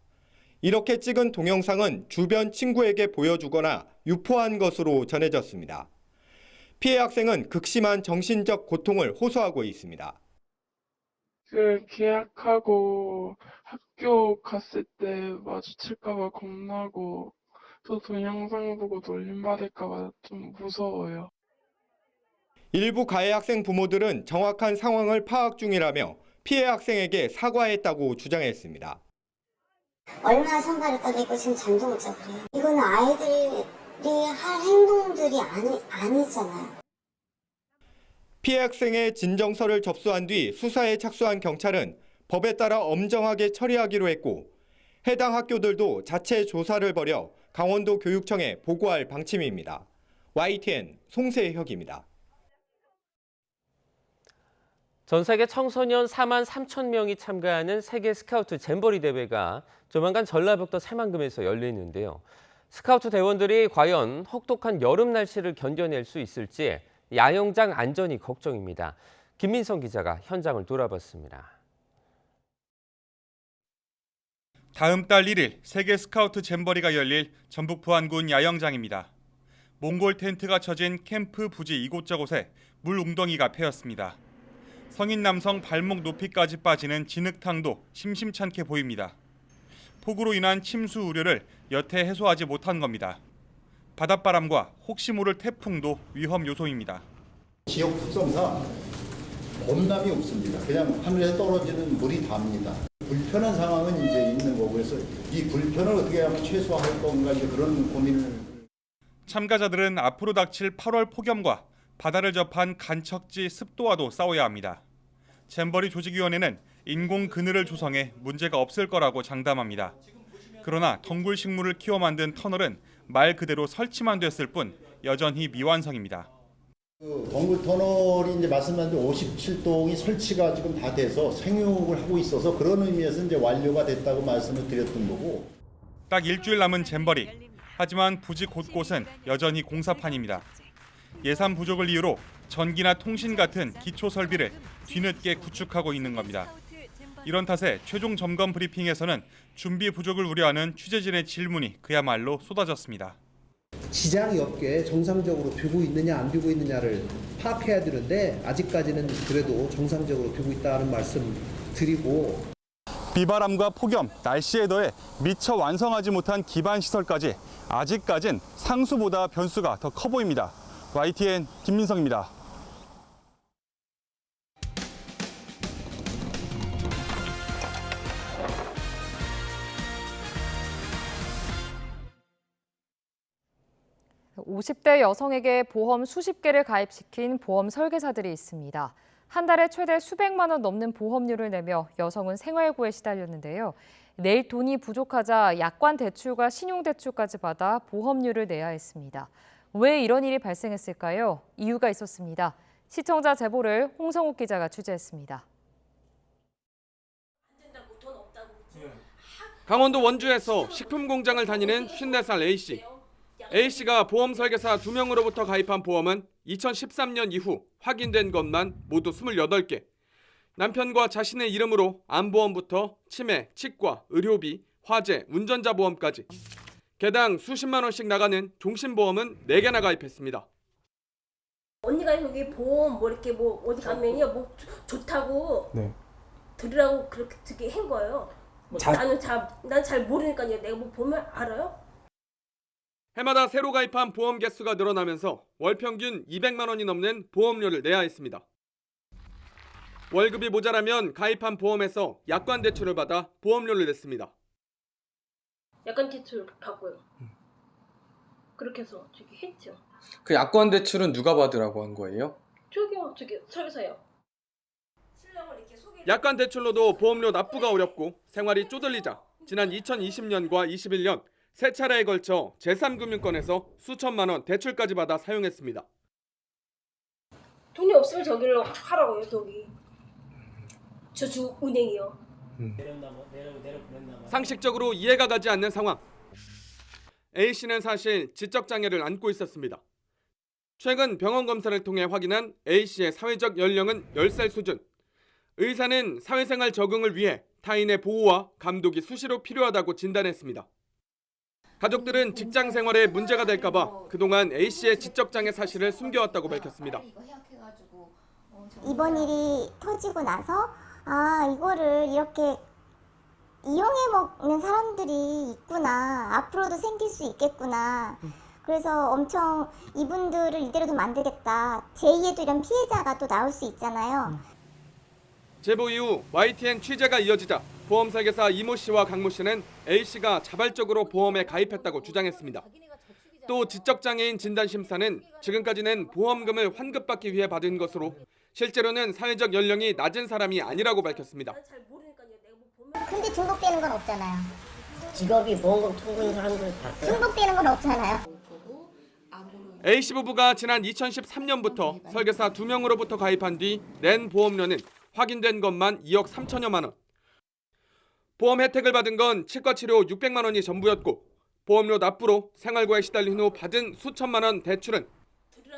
이렇게 찍은 동영상은 주변 친구에게 보여주거나 유포한 것으로 전해졌습니다. 피해 학생은 극심한 정신적 고통을 호소하고 있습니다. 계약하고 학교 갔을 때 마주칠까봐 겁나고 또 동영상 보고 놀림받을까봐 좀 무서워요. 일부 가해 학생 부모들은 정확한 상황을 파악 중이라며 피해 학생에게 사과했다고 주장했습니다. 얼마나 손발을 떨리고 지금 잠도 못 자고 그래요. 이거는 아이들이 할 행동들이 아니잖아요. 피해 학생의 진정서를 접수한 뒤 수사에 착수한 경찰은 법에 따라 엄정하게 처리하기로 했고 해당 학교들도 자체 조사를 벌여 강원도 교육청에 보고할 방침입니다. YTN 송세혁입니다. 전 세계 청소년 4만 3천 명이 참가하는 세계 스카우트 잼버리 대회가 조만간 전라북도 새만금에서 열리는데요. 스카우트 대원들이 과연 혹독한 여름 날씨를 견뎌낼 수 있을지 야영장 안전이 걱정입니다. 김민성 기자가 현장을 돌아봤습니다. 다음 달 1일 세계 스카우트 잼버리가 열릴 전북 부안군 야영장입니다. 몽골 텐트가 쳐진 캠프 부지 이곳저곳에 물 웅덩이가 패였습니다. 성인 남성 발목 높이까지 빠지는 진흙탕도 심심찮게 보입니다. 폭우로 인한 침수 우려를 여태 해소하지 못한 겁니다. 바닷바람과 혹시 모를 태풍도 위험 요소입니다. 지역 특성상 범람이 없습니다. 그냥 하늘에 떨어지는 물이 답니다. 불편한 상황은 이제 있는 거고 그래서 이 불편을 어떻게 하면 최소화할 건가 이제 그런 고민을. 참가자들은 앞으로 닥칠 8월 폭염과 바다를 접한 간척지 습도와도 싸워야 합니다. 잼버리 조직위원회는 인공 그늘을 조성해 문제가 없을 거라고 장담합니다. 그러나 덩굴 식물을 키워 만든 터널은 말 그대로 설치만 됐을 뿐 여전히 미완성입니다. 덩굴 터널이 이제 말씀하신 57동이 설치가 지금 다 돼서 생육을 하고 있어서 그런 의미에서 이제 완료가 됐다고 말씀을 드렸던 거고. 딱 일주일 남은 잼버리. 하지만 부지 곳곳은 여전히 공사판입니다. 예산 부족을 이유로 전기나 통신 같은 기초 설비를 뒤늦게 구축하고 있는 겁니다. 이런 탓에 최종 점검 브리핑에서는 준비 부족을 우려하는 취재진의 질문이 그야말로 쏟아졌습니다. 지장이 없게 정상적으로 되고 있느냐 안 되고 있느냐를 파악해야 되는데 아직까지는 그래도 정상적으로 되고 있다는 말씀 드리고, 비바람과 폭염, 날씨에 더해 미처 완성하지 못한 기반 시설까지 아직까진 상수보다 변수가 더 커 보입니다. YTN 김민성입니다. (50대) 여성에게 보험 수십 개를 가입시킨 보험 설계사들이 있습니다. 한 달에 최대 수백만 원 넘는 보험료를 내며 여성은 생활고에 시달렸는데요. 낼 돈이 부족하자 약관 대출과 신용 대출까지 받아 보험료를 내야 했습니다. 왜 이런 일이 발생했을까요? 이유가 있었습니다. 시청자 제보를 홍성욱 기자가 취재했습니다. 강원도 원주에서 식품 공장을 다니는 54살 A씨. A씨가 보험 설계사 2명으로부터 가입한 보험은 2013년 이후 확인된 것만 모두 28개. 남편과 자신의 이름으로 암보험부터 치매, 치과, 의료비, 화재, 운전자 보험까지 개당 수십만 원씩 나가는 종신보험은 4개나 가입했습니다. 언니가 여기 보험 이렇게 어디 가면요 좋다고 들으라고 그렇게 듣게 한 거예요. 난 잘 모르니까요. 내가 보면 알아요? 해마다 새로 가입한 보험 개수가 늘어나면서 월 평균 200만 원이 넘는 보험료를 내야 했습니다. 월급이 모자라면 가입한 보험에서 약관 대출을 받아 보험료를 냈습니다. 약관 대출 받고요. 그렇게 해서 저기 했죠. 그 약관 대출은 누가 받으라고 한 거예요? 저기 설계사요. 약관 대출로도 보험료 납부가 어렵고 생활이 쪼들리자 지난 2020년과 21년 세 차례에 걸쳐 제3금융권에서 수천만 원 대출까지 받아 사용했습니다. 돈이 없으면 저기로 하라고요. 저주 은행이요. 상식적으로 이해가 가지 않는 상황. A씨는 사실 지적장애를 안고 있었습니다. 최근 병원 검사를 통해 확인한 A씨의 사회적 연령은 10살 수준. 의사는 사회생활 적응을 위해 타인의 보호와 감독이 수시로 필요하다고 진단했습니다. 가족들은 직장 생활에 문제가 될까 봐 그동안 A씨의 지적장애 사실을 숨겨왔다고 밝혔습니다. 이번 일이 터지고 나서 이거를 이렇게 이용해 먹는 사람들이 있구나. 앞으로도 생길 수 있겠구나. 그래서 엄청 이분들을 이대로 두면 안 되겠다. 제2의 이런 피해자가 또 나올 수 있잖아요. 제보 이후 YTN 취재가 이어지자 보험 설계사 이모 씨와 강모 씨는 A씨가 자발적으로 보험에 가입했다고 주장했습니다. 또 지적장애인 진단심사는 지금까지는 보험금을 환급받기 위해 받은 것으로 실제로는 사회적 연령이 낮은 사람이 아니라고 밝혔습니다. 근데 중독되는 건 없잖아요. 직업이 보험금 통보인 사람들 봤어요? 중독되는 건 없잖아요. A씨 부부가 지난 2013년부터 설계사 2명으로부터 가입한 뒤 낸 보험료는 확인된 것만 2억 3천여만 원. 보험 혜택을 받은 건 치과 치료 600만 원이 전부였고 보험료 납부로 생활고에 시달린 후 받은 수천만 원 대출은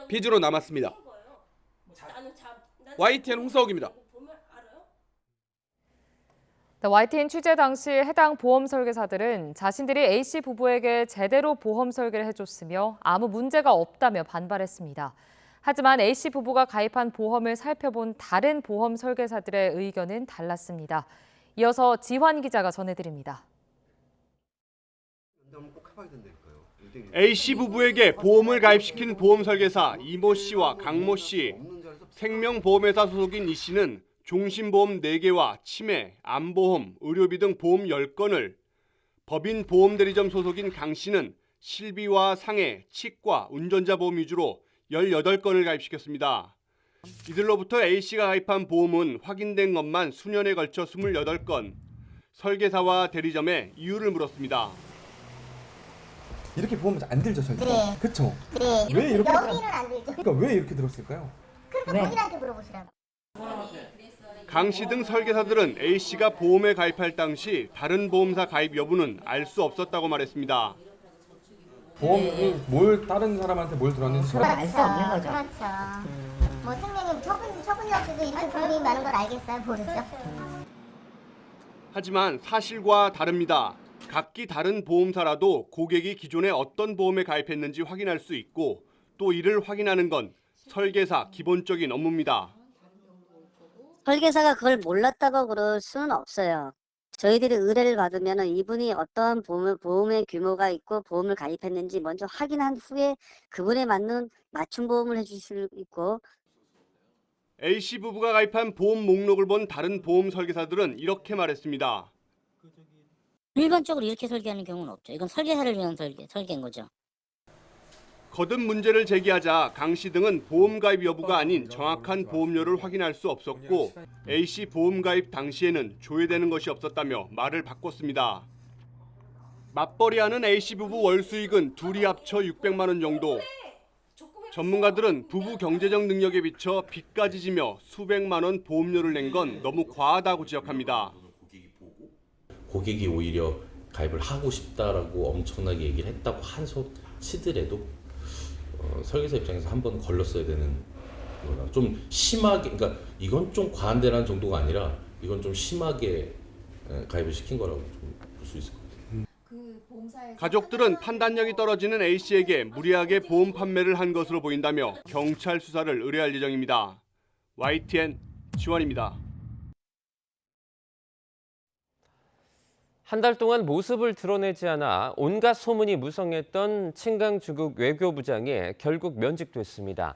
빚으로 남았습니다. YTN 홍서욱입니다. YTN 취재 당시 해당 보험 설계사들은 자신들이 A씨 부부에게 제대로 보험 설계를 해줬으며 아무 문제가 없다며 반발했습니다. 하지만 A씨 부부가 가입한 보험을 살펴본 다른 보험 설계사들의 의견은 달랐습니다. 이어서 지환 기자가 전해드립니다. A씨 부부에게 보험을 가입시킨 보험 설계사 이모 씨와 강모 씨. 생명보험회사 소속인 이 씨는 종신보험 4개와 치매, 암보험, 의료비 등 보험 10건을, 법인 보험대리점 소속인 강 씨는 실비와 상해, 치과, 운전자 보험 위주로 18건을 가입시켰습니다. 이들로부터 A씨가 가입한 보험은 확인된 것만 수년에 걸쳐 28건. 설계사와 대리점에 이유를 물었습니다. 이렇게 보면 안 들죠, 절대. 네. 그렇죠. 네. 왜 이렇게 여기는 안 들죠. 그러니까 왜 이렇게 들었을까요? 그러니까 본인한테 물어보시라고. 강 씨 등 설계사들은 A씨가 보험에 가입할 당시 다른 보험사 가입 여부는 알 수 없었다고 말했습니다. 보험이 뭘 다른 사람한테 뭘 들었는지 알 수 없는 거죠. 그렇죠. 뭐 생명이 처분이 없어도 이렇게 보험이 많은 걸 알겠어요? 모르죠. 하지만 사실과 다릅니다. 각기 다른 보험사라도 고객이 기존에 어떤 보험에 가입했는지 확인할 수 있고 또 이를 확인하는 건 설계사 기본적인 업무입니다. 설계사가 그걸 몰랐다고 그럴 수는 없어요. 저희들이 의뢰를 받으면 이분이 어떠한 보험의 규모가 있고 보험을 가입했는지 먼저 확인한 후에 그분에 맞는 맞춤 보험을 해줄 수 있고. A씨 부부가 가입한 보험 목록을 본 다른 보험 설계사들은 이렇게 말했습니다. 일반적으로 이렇게 설계하는 경우는 없죠. 이건 설계사를 위한 설계인 거죠. 거듭 문제를 제기하자 강 씨 등은 보험 가입 여부가 아닌 정확한 보험료를 확인할 수 없었고 A씨 보험 가입 당시에는 조회되는 것이 없었다며 말을 바꿨습니다. 맞벌이하는 A씨 부부 월 수익은 둘이 합쳐 600만 원 정도. 전문가들은 부부 경제적 능력에 비춰 빚까지 지며 수백만 원 보험료를 낸 건 너무 과하다고 지적합니다. 고객이 오히려 가입을 하고 싶다라고 엄청나게 얘기를 했다고 한소 치더라도 설계사 입장에서 한번 걸렀어야 되는 거라 좀 심하게, 그러니까 이건 좀 과한데라는 정도가 아니라 이건 좀 심하게 가입을 시킨 거라고 좀 볼 수 있을 것 같아요. 가족들은 판단력이 떨어지는 A씨에게 무리하게 보험 판매를 한 것으로 보인다며 경찰 수사를 의뢰할 예정입니다. YTN 지원입니다. 한 달 동안 모습을 드러내지 않아 온갖 소문이 무성했던 친강 중국 외교부장이 결국 면직됐습니다.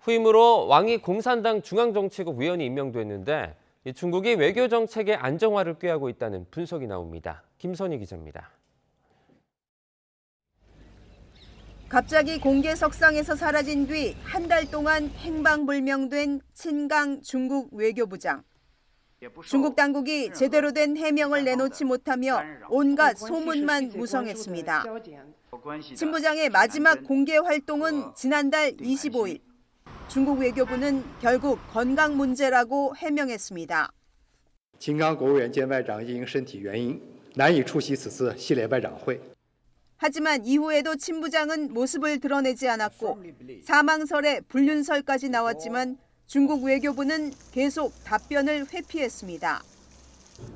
후임으로 왕이 공산당 중앙정치국 위원이 임명됐는데 중국이 외교 정책의 안정화를 꾀하고 있다는 분석이 나옵니다. 김선희 기자입니다. 갑자기 공개석상에서 사라진 뒤 한 달 동안 행방불명된 친강 중국 외교부장. 중국 당국이 제대로 된 해명을 내놓지 못하며 온갖 소문만 무성했습니다. 친 부장의 마지막 공개 활동은 지난달 25일. 중국 외교부는 결국 건강 문제라고 해명했습니다. 秦刚国务院兼外长因身体原因难以出席此次系列外长会。 하지만 이후에도 친 부장은 모습을 드러내지 않았고 사망설에 불륜설까지 나왔지만 중국 외교부는 계속 답변을 회피했습니다.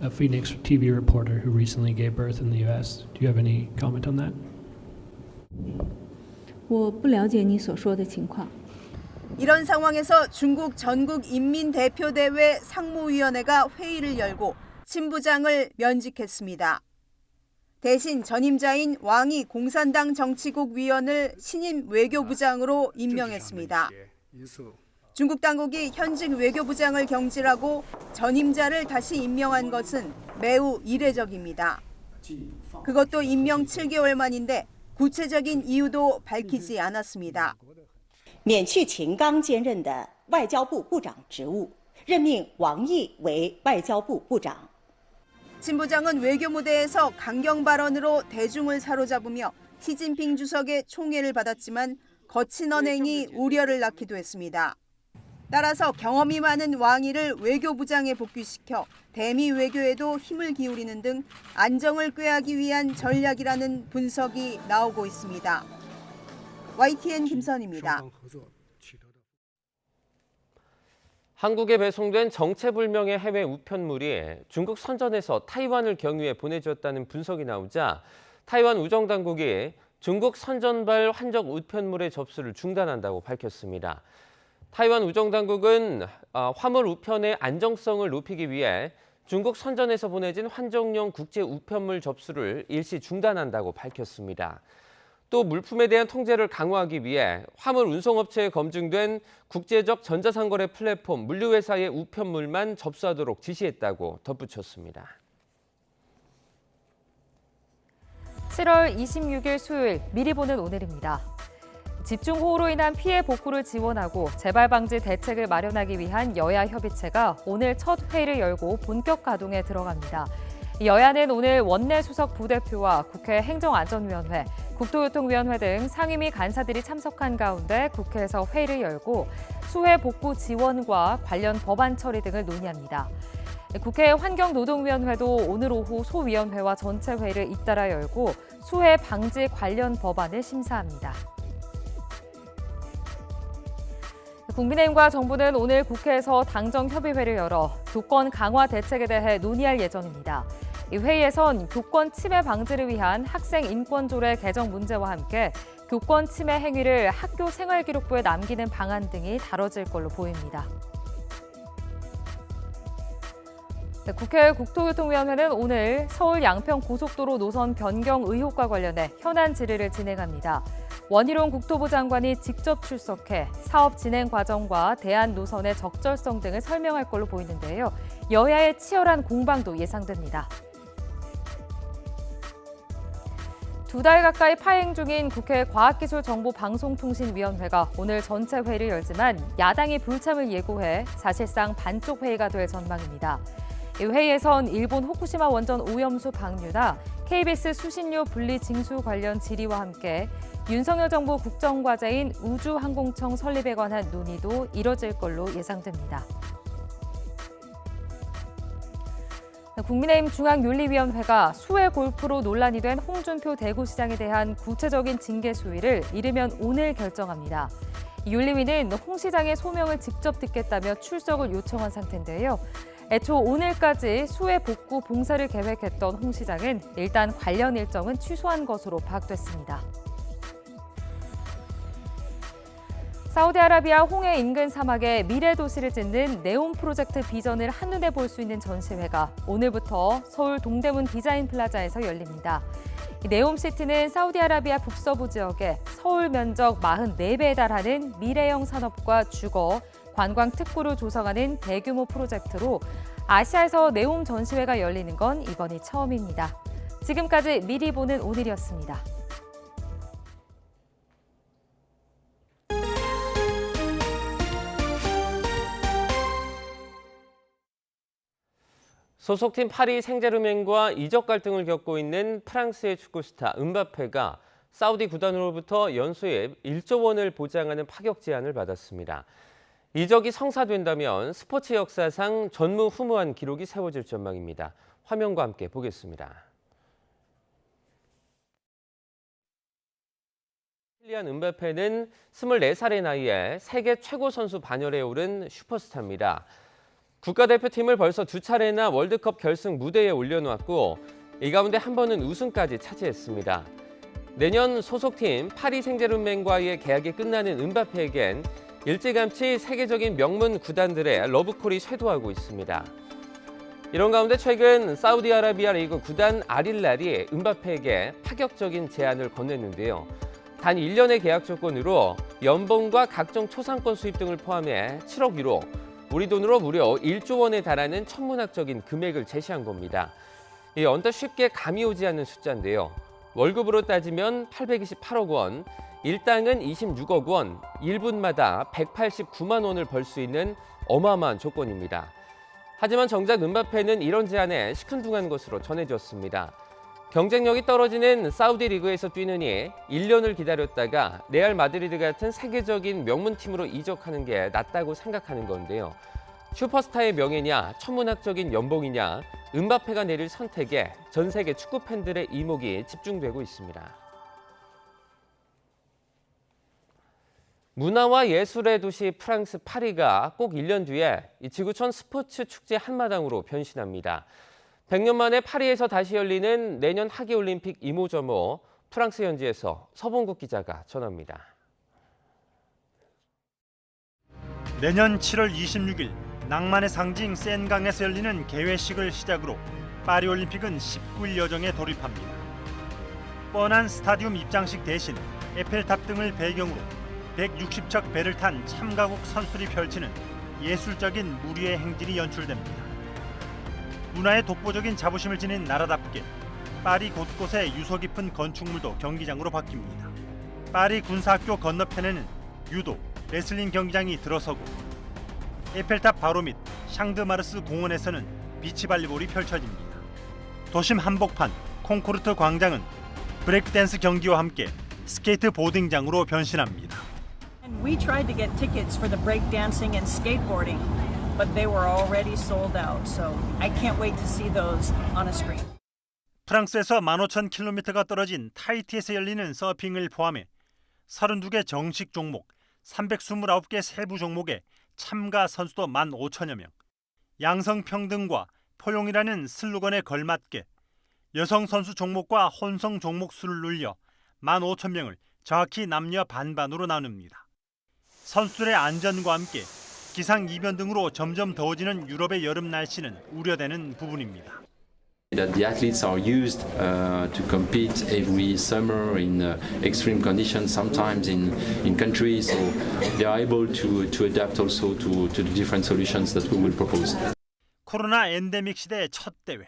A Phoenix TV reporter who recently gave birth in the U.S. Do you have any comment on that? 我不了解你所说的情况。 이런 상황에서 중국 전국인민대표대회 상무위원회가 회의를 열고 친 부장을 면직했습니다. 대신 전임자인 왕이 공산당 정치국 위원을 신임 외교부장으로 임명했습니다. 중국 당국이 현직 외교부장을 경질하고 전임자를 다시 임명한 것은 매우 이례적입니다. 그것도 임명 7개월 만인데 구체적인 이유도 밝히지 않았습니다. 免去秦刚兼任的外交部部长职务，任命王毅为外交部部长。 친 부장은 외교 무대에서 강경 발언으로 대중을 사로잡으며 시진핑 주석의 총애를 받았지만 거친 언행이 우려를 낳기도 했습니다. 따라서 경험이 많은 왕이를 외교부장에 복귀시켜 대미 외교에도 힘을 기울이는 등 안정을 꾀하기 위한 전략이라는 분석이 나오고 있습니다. YTN 김선희입니다. 한국에 배송된 정체불명의 해외 우편물이 중국 선전에서 타이완을 경유해 보내졌다는 분석이 나오자 타이완 우정당국이 중국 선전발 환적 우편물의 접수를 중단한다고 밝혔습니다. 타이완 우정당국은 화물 우편의 안정성을 높이기 위해 중국 선전에서 보내진 환정용 국제 우편물 접수를 일시 중단한다고 밝혔습니다. 또 물품에 대한 통제를 강화하기 위해 화물 운송업체에 검증된 국제적 전자상거래 플랫폼 물류회사의 우편물만 접수하도록 지시했다고 덧붙였습니다. 7월 26일 수요일 미리 보는 오늘입니다. 집중호우로 인한 피해 복구를 지원하고 재발 방지 대책을 마련하기 위한 여야 협의체가 오늘 첫 회의를 열고 본격 가동에 들어갑니다. 여야는 오늘 원내 수석 부대표와 국회 행정안전위원회, 국토교통위원회 등 상임위 간사들이 참석한 가운데 국회에서 회의를 열고 수해 복구 지원과 관련 법안 처리 등을 논의합니다. 국회 환경노동위원회도 오늘 오후 소위원회와 전체 회의를 잇따라 열고 수해 방지 관련 법안을 심사합니다. 국민의힘과 정부는 오늘 국회에서 당정협의회를 열어 교권 강화 대책에 대해 논의할 예정입니다. 이 회의에선 교권 침해 방지를 위한 학생 인권조례 개정 문제와 함께 교권 침해 행위를 학교 생활기록부에 남기는 방안 등이 다뤄질 걸로 보입니다. 국회 국토교통위원회는 오늘 서울 양평 고속도로 노선 변경 의혹과 관련해 현안 질의를 진행합니다. 원희룡 국토부 장관이 직접 출석해 사업 진행 과정과 대안 노선의 적절성 등을 설명할 걸로 보이는데요. 여야의 치열한 공방도 예상됩니다. 2달 가까이 파행 중인 국회 과학기술정보방송통신위원회가 오늘 전체 회의를 열지만 야당이 불참을 예고해 사실상 반쪽 회의가 될 전망입니다. 이 회의에선 일본 후쿠시마 원전 오염수 방류나 KBS 수신료 분리 징수 관련 질의와 함께 윤석열 정부 국정과제인 우주항공청 설립에 관한 논의도 이뤄질 걸로 예상됩니다. 국민의힘 중앙윤리위원회가 수해 골프로 논란이 된 홍준표 대구시장에 대한 구체적인 징계 수위를 이르면 오늘 결정합니다. 윤리위는 홍 시장의 소명을 직접 듣겠다며 출석을 요청한 상태인데요. 애초 오늘까지 수해 복구 봉사를 계획했던 홍 시장은 일단 관련 일정은 취소한 것으로 파악됐습니다. 사우디아라비아 홍해 인근 사막에 미래 도시를 짓는 네옴 프로젝트 비전을 한눈에 볼 수 있는 전시회가 오늘부터 서울 동대문 디자인 플라자에서 열립니다. 네옴시티는 사우디아라비아 북서부 지역에 서울 면적 44배에 달하는 미래형 산업과 주거, 관광 특구를 조성하는 대규모 프로젝트로 아시아에서 네옴 전시회가 열리는 건 이번이 처음입니다. 지금까지 미리 보는 오늘이었습니다. 소속팀 파리 생제르맹과 이적 갈등을 겪고 있는 프랑스의 축구 스타 음바페가 사우디 구단으로부터 연수입 1조 원을 보장하는 파격 제안을 받았습니다. 이적이 성사된다면 스포츠 역사상 전무후무한 기록이 세워질 전망입니다. 화면과 함께 보겠습니다. 킬리안 음바페는 24살의 나이에 세계 최고 선수 반열에 오른 슈퍼스타입니다. 국가대표팀을 벌써 2차례나 월드컵 결승 무대에 올려놓았고 이 가운데 한 번은 우승까지 차지했습니다. 내년 소속팀 파리 생제르맹과의 계약이 끝나는 음바페에겐 일찌감치 세계적인 명문 구단들의 러브콜이 쇄도하고 있습니다. 이런 가운데 최근 사우디아라비아 리그 구단 알힐랄이 음바페에게 파격적인 제안을 건넸는데요. 단 1년의 계약 조건으로 연봉과 각종 초상권 수입 등을 포함해 7억 유로, 우리 돈으로 무려 1조 원에 달하는 천문학적인 금액을 제시한 겁니다. 언뜻 쉽게 감이 오지 않는 숫자인데요. 월급으로 따지면 828억 원, 일당은 26억 원, 1분마다 189만 원을 벌 수 있는 어마어마한 조건입니다. 하지만 정작 음바페는 이런 제안에 시큰둥한 것으로 전해졌습니다. 경쟁력이 떨어지는 사우디 리그에서 뛰느니 1년을 기다렸다가 레알 마드리드 같은 세계적인 명문팀으로 이적하는 게 낫다고 생각하는 건데요. 슈퍼스타의 명예냐, 천문학적인 연봉이냐, 음바페가 내릴 선택에 전 세계 축구 팬들의 이목이 집중되고 있습니다. 문화와 예술의 도시 프랑스 파리가 꼭 1년 뒤에 지구촌 스포츠 축제 한마당으로 변신합니다. 100년 만에 파리에서 다시 열리는 내년 하계올림픽 이모저모, 프랑스 현지에서 서봉국 기자가 전합니다. 내년 7월 26일 낭만의 상징 센강에서 열리는 개회식을 시작으로 파리올림픽은 19일 여정에 돌입합니다. 뻔한 스타디움 입장식 대신 에펠탑 등을 배경으로 160척 배를 탄 참가국 선수들이 펼치는 예술적인 무리의 행진이 연출됩니다. 문화의 독보적인 자부심을 지닌 나라답게 파리 곳곳에 유서 깊은 건축물도 경기장으로 바뀝니다. 파리 군사학교 건너편에는 유도, 레슬링 경기장이 들어서고 에펠탑 바로 밑 샹드마르스 공원에서는 비치발리볼이 펼쳐집니다. 도심 한복판 콩코르트 광장은 브레이크 댄스 경기와 함께 스케이트 보딩장으로 변신합니다. We tried to get tickets for the breakdancing and skateboarding, but they were already sold out. So I can't wait to see those on a screen. 프랑스에서 15,000km가 떨어진 타히티에서 열리는 서핑을 포함해 32개 정식 종목, 329개 세부 종목에 참가 선수도 15,000여 명. 양성평등과 포용이라는 슬로건에 걸맞게 여성 선수 종목과 혼성 종목 수를 늘려 15,000명을 정확히 남녀 반반으로 나눕니다. 선수들의 안전과 함께 기상 이변 등으로 점점 더워지는 유럽의 여름 날씨는 우려되는 부분입니다. That the athletes are used to compete every summer in extreme conditions, sometimes in countries, so they are able to adapt also to the different solutions that we will propose. 코로나 엔데믹 시대의 첫 대회.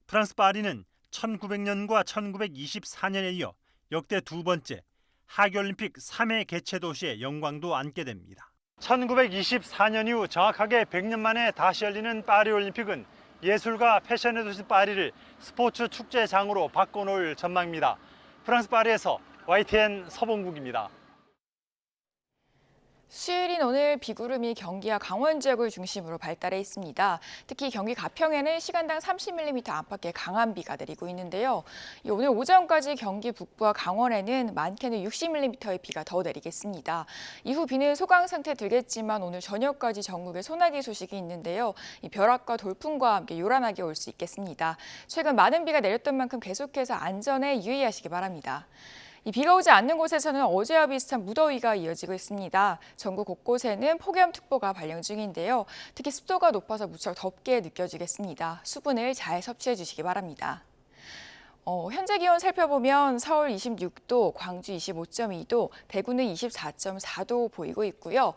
프랑스 파리는 1900년과 1924년에 이어 역대 두 번째 하계올림픽 3회 개최 도시의 영광도 안게 됩니다. 1924년 이후 정확하게 100년 만에 다시 열리는 파리올림픽은 예술과 패션의 도시 파리를 스포츠 축제장으로 바꿔놓을 전망입니다. 프랑스 파리에서 YTN 서봉국입니다. 수요일인 오늘 비구름이 경기와 강원 지역을 중심으로 발달해 있습니다. 특히 경기 가평에는 시간당 30mm 안팎의 강한 비가 내리고 있는데요. 오늘 오전까지 경기 북부와 강원에는 많게는 60mm의 비가 더 내리겠습니다. 이후 비는 소강 상태 들겠지만 오늘 저녁까지 전국에 소나기 소식이 있는데요. 이 벼락과 돌풍과 함께 요란하게 올 수 있겠습니다. 최근 많은 비가 내렸던 만큼 계속해서 안전에 유의하시기 바랍니다. 이 비가 오지 않는 곳에서는 어제와 비슷한 무더위가 이어지고 있습니다. 전국 곳곳에는 폭염특보가 발령 중인데요. 특히 습도가 높아서 무척 덥게 느껴지겠습니다. 수분을 잘 섭취해 주시기 바랍니다. 현재 기온 살펴보면 서울 26도, 광주 25.2도, 대구는 24.4도 보이고 있고요.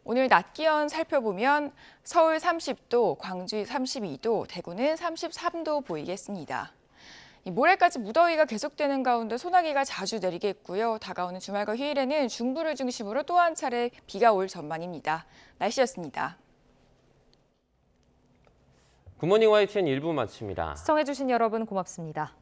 오늘 낮 기온 살펴보면 서울 30도, 광주 32도, 대구는 33도 보이겠습니다. 모레까지 무더위가 계속되는 가운데 소나기가 자주 내리겠고요. 다가오는 주말과 휴일에는 중부를 중심으로 또 한 차례 비가 올 전망입니다. 날씨였습니다. 굿모닝 YTN 1부 마칩니다. 시청해주신 여러분 고맙습니다.